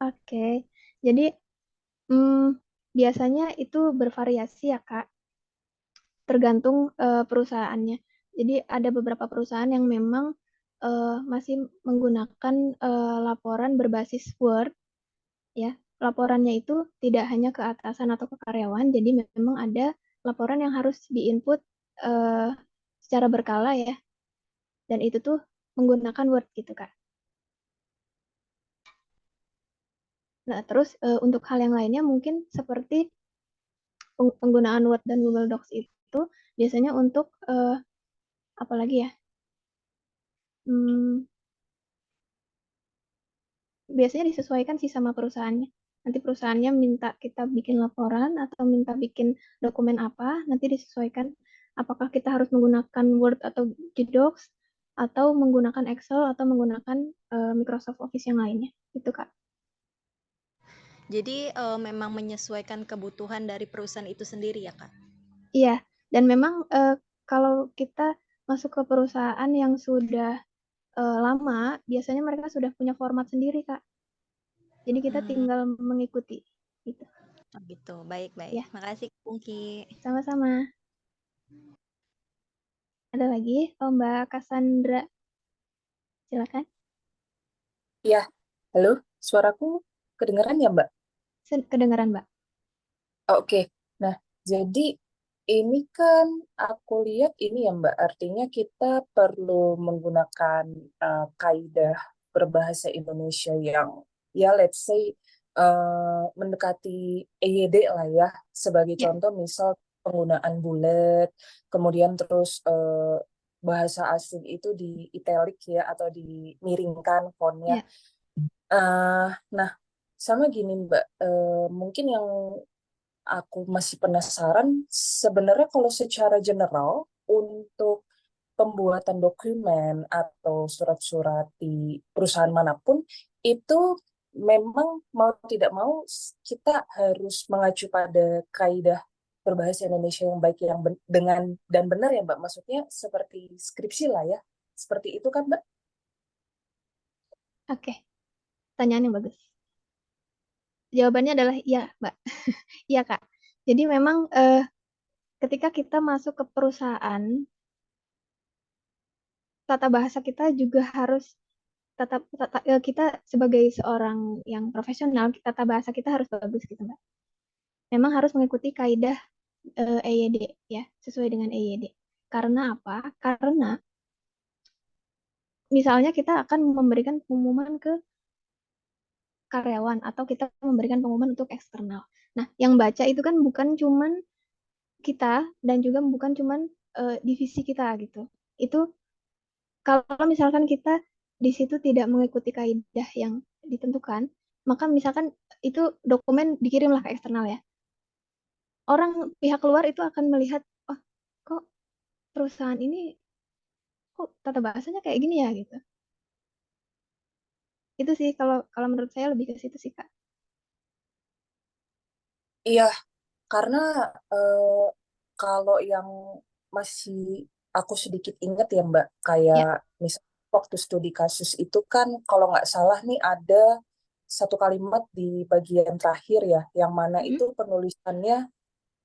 Oke. Jadi biasanya itu bervariasi ya Kak. Tergantung perusahaannya. Jadi ada beberapa perusahaan yang memang masih menggunakan laporan berbasis Word ya. Laporannya itu tidak hanya ke atasan atau ke karyawan, jadi memang ada laporan yang harus diinput secara berkala ya. Dan itu tuh menggunakan Word gitu Kak. Nah, terus untuk hal yang lainnya mungkin seperti penggunaan Word dan Google Docs itu biasanya untuk apa lagi ya? Biasanya disesuaikan sih sama perusahaannya. Nanti perusahaannya minta kita bikin laporan atau minta bikin dokumen apa, nanti disesuaikan apakah kita harus menggunakan Word atau Docs atau menggunakan Excel atau menggunakan Microsoft Office yang lainnya. Itu Kak. Jadi memang menyesuaikan kebutuhan dari perusahaan itu sendiri ya Kak? Iya, dan memang kalau kita masuk ke perusahaan yang sudah lama, biasanya mereka sudah punya format sendiri Kak. Jadi kita tinggal mengikuti gitu. Oh gitu, baik-baik. Ya. Makasih Pungki. Sama-sama. Ada lagi, Mbak Cassandra. Silakan. Iya, halo, suaraku kedengaran ya Mbak? Kedengaran Mbak. Oke, nah jadi ini kan aku lihat ini ya Mbak, artinya kita perlu menggunakan kaidah berbahasa Indonesia yang ya let's say mendekati EYD lah ya. Sebagai contoh misal penggunaan bulat, kemudian terus bahasa asing itu di italic ya atau dimiringkan fontnya. Nah, sama gini Mbak, mungkin yang aku masih penasaran, sebenarnya kalau secara general untuk pembuatan dokumen atau surat-surat di perusahaan manapun, itu memang mau tidak mau kita harus mengacu pada kaidah berbahasa Indonesia yang baik yang dengan dan benar ya Mbak. Maksudnya seperti skripsi lah ya. Seperti itu kan Mbak? Oke, pertanyaan yang bagus. Jawabannya adalah iya, Mbak. Iya, Kak. Jadi memang ketika kita masuk ke perusahaan, tata bahasa kita juga harus kita sebagai seorang yang profesional, tata bahasa kita harus bagus gitu, Mbak. Memang harus mengikuti kaidah EYD ya, sesuai dengan EYD. Karena apa? Karena misalnya kita akan memberikan pengumuman ke karyawan atau kita memberikan pengumuman untuk eksternal. Nah, yang baca itu kan bukan cuman kita dan juga bukan cuman divisi kita gitu. Itu kalau misalkan kita di situ tidak mengikuti kaidah yang ditentukan, maka misalkan itu dokumen dikirimlah ke eksternal ya. Orang pihak luar itu akan melihat, oh kok perusahaan ini kok tata bahasanya kayak gini ya gitu. Itu sih kalau kalau menurut saya lebih ke situ sih Kak. Iya, karena eh, kalau yang masih aku sedikit ingat ya Mbak, kayak Ya. misal waktu studi kasus itu kan kalau nggak salah nih ada satu kalimat di bagian terakhir ya, yang mana itu penulisannya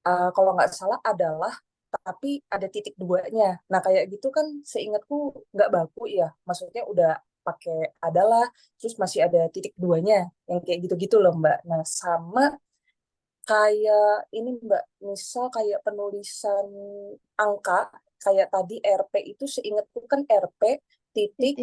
kalau nggak salah adalah tapi ada titik duanya. Nah kayak gitu kan seingatku nggak baku ya, maksudnya udah pakai adalah, terus masih ada titik duanya, yang kayak gitu-gitu loh Mbak. Nah sama kayak ini Mbak, misal kayak penulisan angka, kayak tadi RP itu seingatku kan RP titik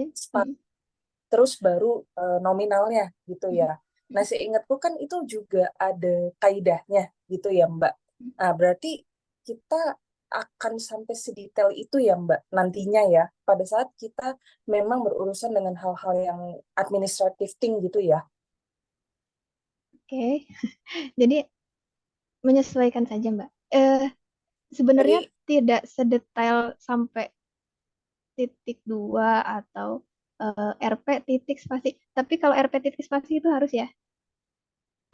terus baru nominalnya gitu ya. Nah seingatku kan itu juga ada kaidahnya gitu ya Mbak. Nah berarti kita akan sampai sedetail itu ya Mbak nantinya ya, pada saat kita memang berurusan dengan hal-hal yang administratif thing gitu ya. Oke. Jadi menyesuaikan saja Mbak. Sebenarnya Jadi tidak sedetail sampai titik dua atau RP titik spasi. Tapi kalau RP titik spasi itu harus ya.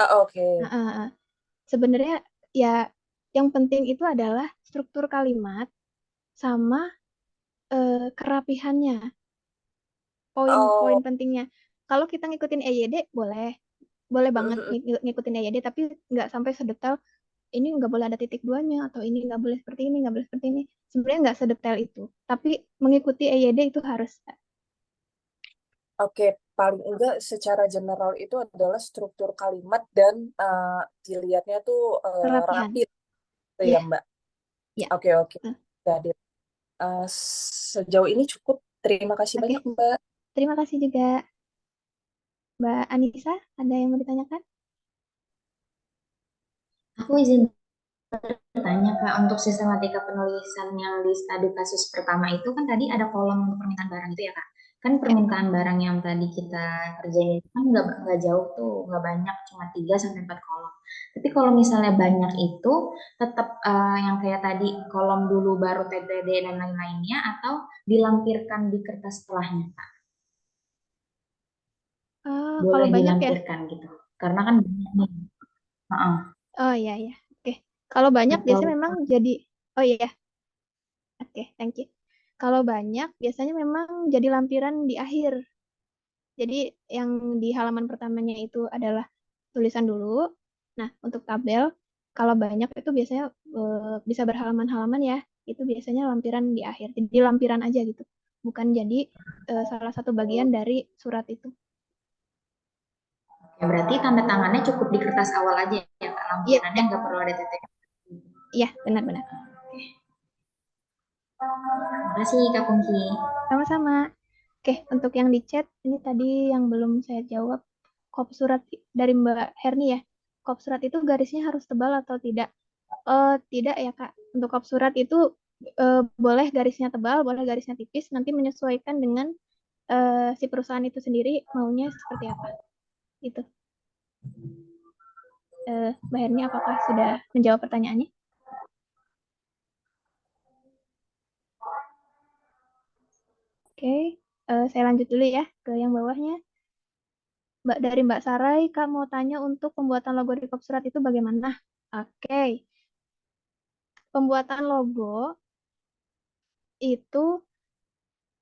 oke. Sebenarnya ya yang penting itu adalah struktur kalimat sama kerapihannya. Poin-poin Oh, pentingnya. Kalau kita ngikutin EYD boleh, boleh banget ngikutin EYD, tapi nggak sampai sedetail ini nggak boleh ada titik duanya atau ini nggak boleh seperti ini, nggak boleh seperti ini. Sebenarnya nggak sedetail itu, tapi mengikuti EYD itu harus. oke, paling enggak secara general itu adalah struktur kalimat dan dilihatnya tuh Kerapihan. rapi gitu ya Iya. Mbak. Ya. Oke, oke. Jadi sejauh ini cukup. Terima kasih Oke. banyak Mbak. Terima kasih juga. Mbak Anissa, ada yang mau ditanyakan? Aku izin bertanya Kak, untuk sistematika penulisan yang di studi kasus pertama itu kan tadi ada kolom untuk permintaan barang itu ya Kak. Kan permintaan barang yang tadi kita kerjain itu kan nggak jauh tuh, nggak banyak, cuma 3 sampai 4 kolom. Tapi kalau misalnya banyak itu tetap yang kayak tadi kolom dulu baru TTD dan lain-lainnya, atau dilampirkan di kertas setelahnya Kak? Kalau Boleh banyak ya? dilampirkan gitu. Karena kan banyak nih. Oh iya ya. Oke. Kalau banyak Atau biasanya memang jadi oh iya. Oke, thank you. Kalau banyak biasanya memang jadi lampiran di akhir. Jadi yang di halaman pertamanya itu adalah tulisan dulu. Nah, untuk tabel kalau banyak itu biasanya bisa berhalaman-halaman ya. Itu biasanya lampiran di akhir. Jadi lampiran aja gitu. Bukan jadi salah satu bagian dari surat itu. Ya, berarti tanda tangannya cukup di kertas awal aja ya Kak, lampirannya nggak perlu ada titik. Iya, benar-benar. Terima kasih Kak Pungki. Sama-sama. Oke, untuk yang di chat, ini tadi yang belum saya jawab. Kop surat dari Mbak Herni ya. Kop surat itu garisnya harus tebal atau tidak? Tidak ya Kak. Untuk kop surat itu boleh garisnya tebal, boleh garisnya tipis. Nanti menyesuaikan dengan si perusahaan itu sendiri maunya seperti apa. Itu. Mbak Herni, apakah sudah menjawab pertanyaannya? Oke, saya lanjut dulu ya ke yang bawahnya. dari Mbak Sarai, Kak mau tanya untuk pembuatan logo di kop surat itu bagaimana? Oke, pembuatan logo itu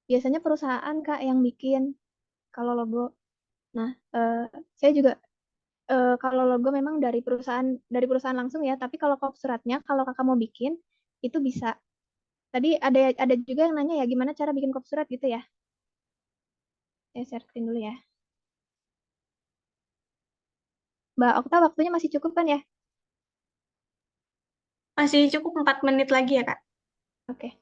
biasanya perusahaan Kak yang bikin kalau logo. Nah, saya juga kalau logo memang dari perusahaan langsung ya, tapi kalau kop suratnya kalau Kakak mau bikin itu bisa. Tadi ada juga yang nanya ya gimana cara bikin kop surat gitu ya. Saya share screen dulu ya. Mbak Okta waktunya masih cukup kan ya? Masih cukup 4 menit lagi ya, Kak? Oke.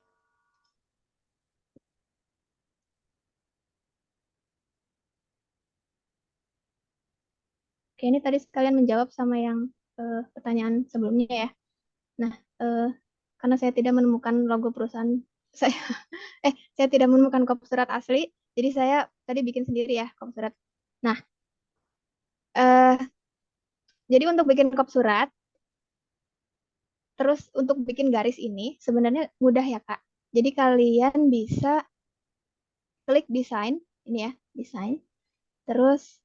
Oke, ini tadi sekalian menjawab sama yang pertanyaan sebelumnya ya. Nah, karena saya tidak menemukan logo perusahaan saya, saya tidak menemukan kop surat asli, jadi saya tadi bikin sendiri ya kop surat. Nah, eh, jadi untuk bikin kop surat, terus untuk bikin garis ini sebenarnya mudah ya Kak. Jadi kalian bisa klik desain, ini ya, desain. Terus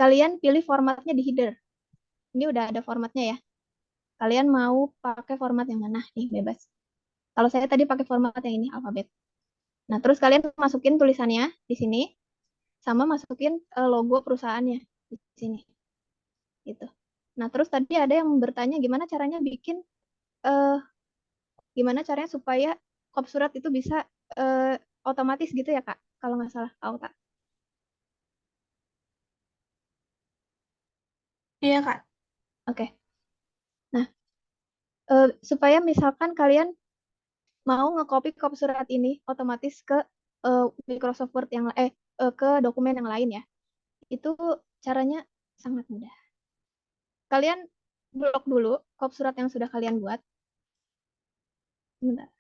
kalian pilih formatnya di header. Ini udah ada formatnya ya. Kalian mau pakai format yang mana? Nih, bebas. Kalau saya tadi pakai format yang ini, alfabet. Nah, terus kalian masukin tulisannya di sini, sama masukin logo perusahaannya di sini. Gitu. Nah, terus tadi ada yang bertanya gimana caranya supaya kop surat itu bisa otomatis gitu ya, Kak? Kalau nggak salah, auto. Iya, Kak. Oke. Nah, supaya misalkan kalian mau nge-copy kop surat ini otomatis ke Microsoft Word ke dokumen yang lain ya. Itu caranya sangat mudah. Kalian blok dulu kop surat yang sudah kalian buat. Bentar.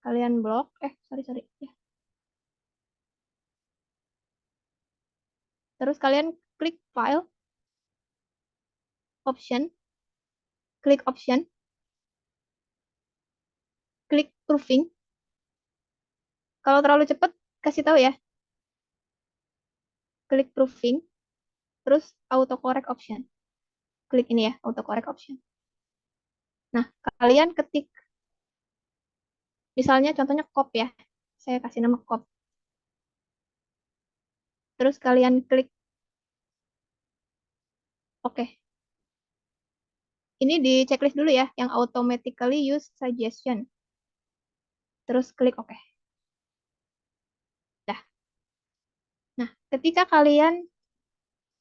Kalian blok, sorry. Ya. Terus kalian klik file, option, klik option, klik proofing. Kalau terlalu cepat, kasih tahu ya. Klik proofing, terus autocorrect option. Klik ini ya, autocorrect option. Nah, kalian ketik, misalnya contohnya cop ya. Saya kasih nama cop. Terus kalian klik oke. Ini di checklist dulu ya, yang automatically use suggestion. Terus klik oke. Dah. Nah, ketika kalian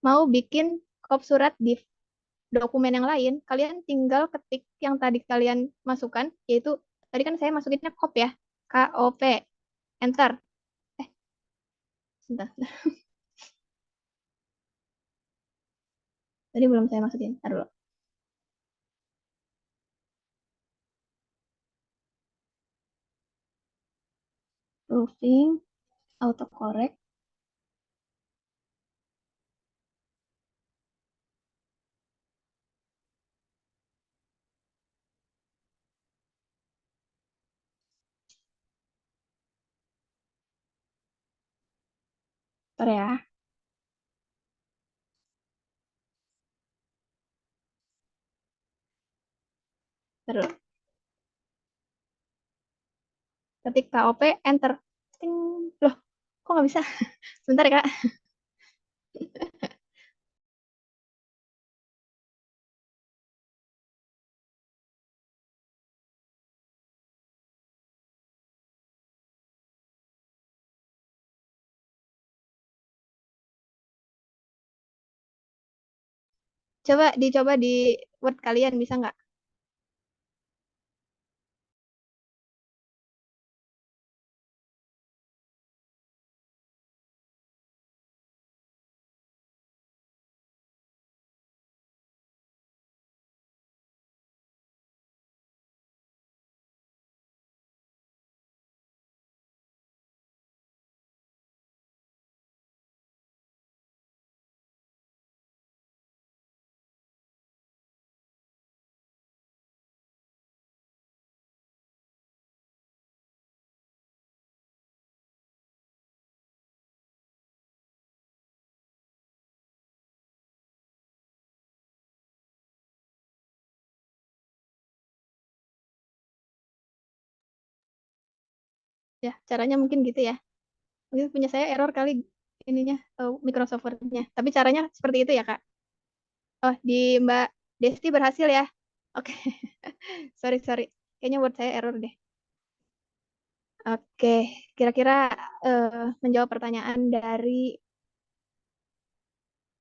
mau bikin kop surat di dokumen yang lain, kalian tinggal ketik yang tadi kalian masukkan, yaitu tadi kan saya masukinnya kop ya, KOP, enter. Sebentar. Tadi belum saya masukin, ntar dulu. Proofing, autocorrect. Ntar ya. Ntar dulu. Ketik KOP, enter. Ting. Loh, kok nggak bisa? Sebentar ya, Kak. Dicoba di Word kalian, bisa nggak? Ya, caranya mungkin gitu ya. Mungkin punya saya error kali ininya, Microsoft Word-nya. Tapi caranya seperti itu ya, Kak? Oh, di Mbak Desti berhasil ya? Oke. Sorry, sorry. Kayaknya Word saya error deh. Oke, kira-kira menjawab pertanyaan dari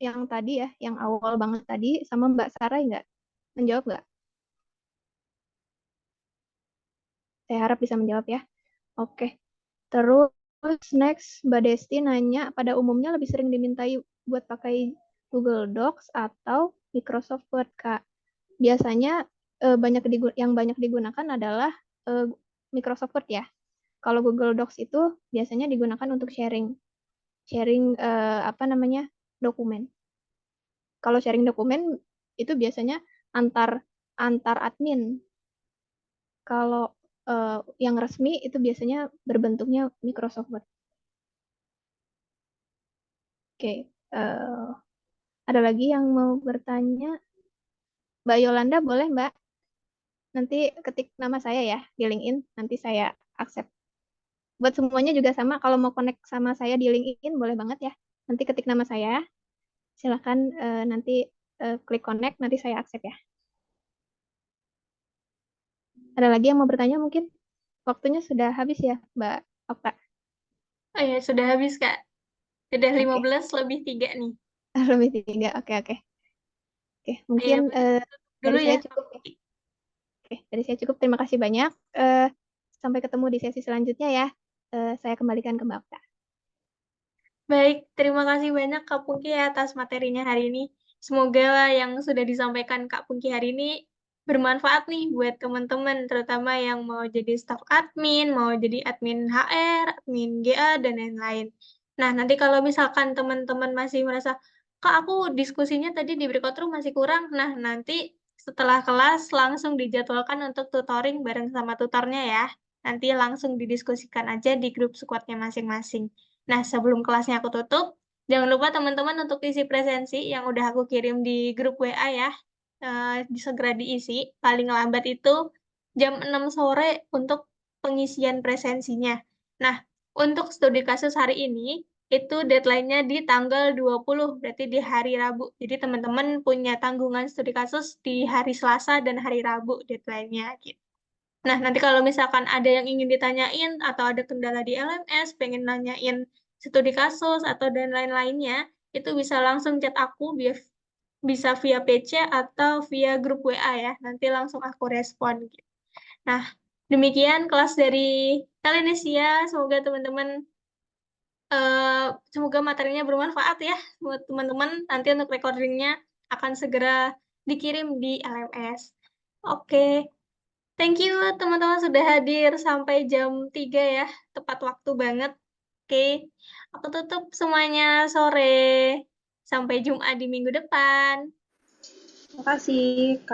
yang tadi ya, yang awal banget tadi, sama Mbak Sarai nggak? Menjawab nggak? Saya harap bisa menjawab ya. Oke. Terus next Mbak Desti nanya, pada umumnya lebih sering dimintai buat pakai Google Docs atau Microsoft Word, Kak? Biasanya yang banyak digunakan adalah Microsoft Word ya. Kalau Google Docs itu biasanya digunakan untuk sharing apa namanya, dokumen. Kalau sharing dokumen itu biasanya antar admin. Kalau yang resmi itu biasanya berbentuknya Microsoft Word. Oke, ada lagi yang mau bertanya? Mbak Yolanda boleh Mbak? Nanti ketik nama saya ya di LinkedIn, nanti saya accept. Buat semuanya juga sama, kalau mau connect sama saya di LinkedIn boleh banget ya. Nanti ketik nama saya, silakan nanti klik connect, nanti saya accept ya. Ada lagi yang mau bertanya mungkin? Waktunya sudah habis ya, Mbak Okta? Oh ya, sudah habis, Kak. Udah 15 lebih 3 nih. Lebih 3, oke. Oke, mungkin Dulu dari saya ya. cukup ya. Oke, dari saya cukup. Terima kasih banyak. Sampai ketemu di sesi selanjutnya ya. Saya kembalikan ke Mbak Okta. Baik, terima kasih banyak Kak Pungki atas materinya hari ini. Semoga yang sudah disampaikan Kak Pungki hari ini bermanfaat nih buat teman-teman, terutama yang mau jadi staff admin, mau jadi admin HR, admin GA, dan lain-lain. Nah, nanti kalau misalkan teman-teman masih merasa, Kak, aku diskusinya tadi di breakout room masih kurang. Nah, nanti setelah kelas langsung dijadwalkan untuk tutoring bareng sama tutornya ya. Nanti langsung didiskusikan aja di grup squadnya masing-masing. Nah, sebelum kelasnya aku tutup, jangan lupa teman-teman untuk isi presensi yang udah aku kirim di grup WA ya. Segera diisi, paling lambat itu jam 6 sore untuk pengisian presensinya. Nah, untuk studi kasus hari ini, itu deadline-nya di tanggal 20, berarti di hari Rabu. Jadi teman-teman punya tanggungan studi kasus di hari Selasa dan hari Rabu deadline-nya gitu. Nah, nanti kalau misalkan ada yang ingin ditanyain atau ada kendala di LMS, pengen nanyain studi kasus atau dan lain-lainnya, itu bisa langsung chat aku bisa via PC atau via grup WA ya. Nanti langsung aku respon. Nah, demikian kelas dari Telenesia. Semoga teman-teman semoga materinya bermanfaat ya buat teman-teman. Nanti untuk recordingnya akan segera dikirim di LMS. Oke. Thank you teman-teman sudah hadir sampai jam 3 ya, tepat waktu banget. Oke, aku tutup semuanya sore. Sampai Jumat di minggu depan. Terima kasih, Kak.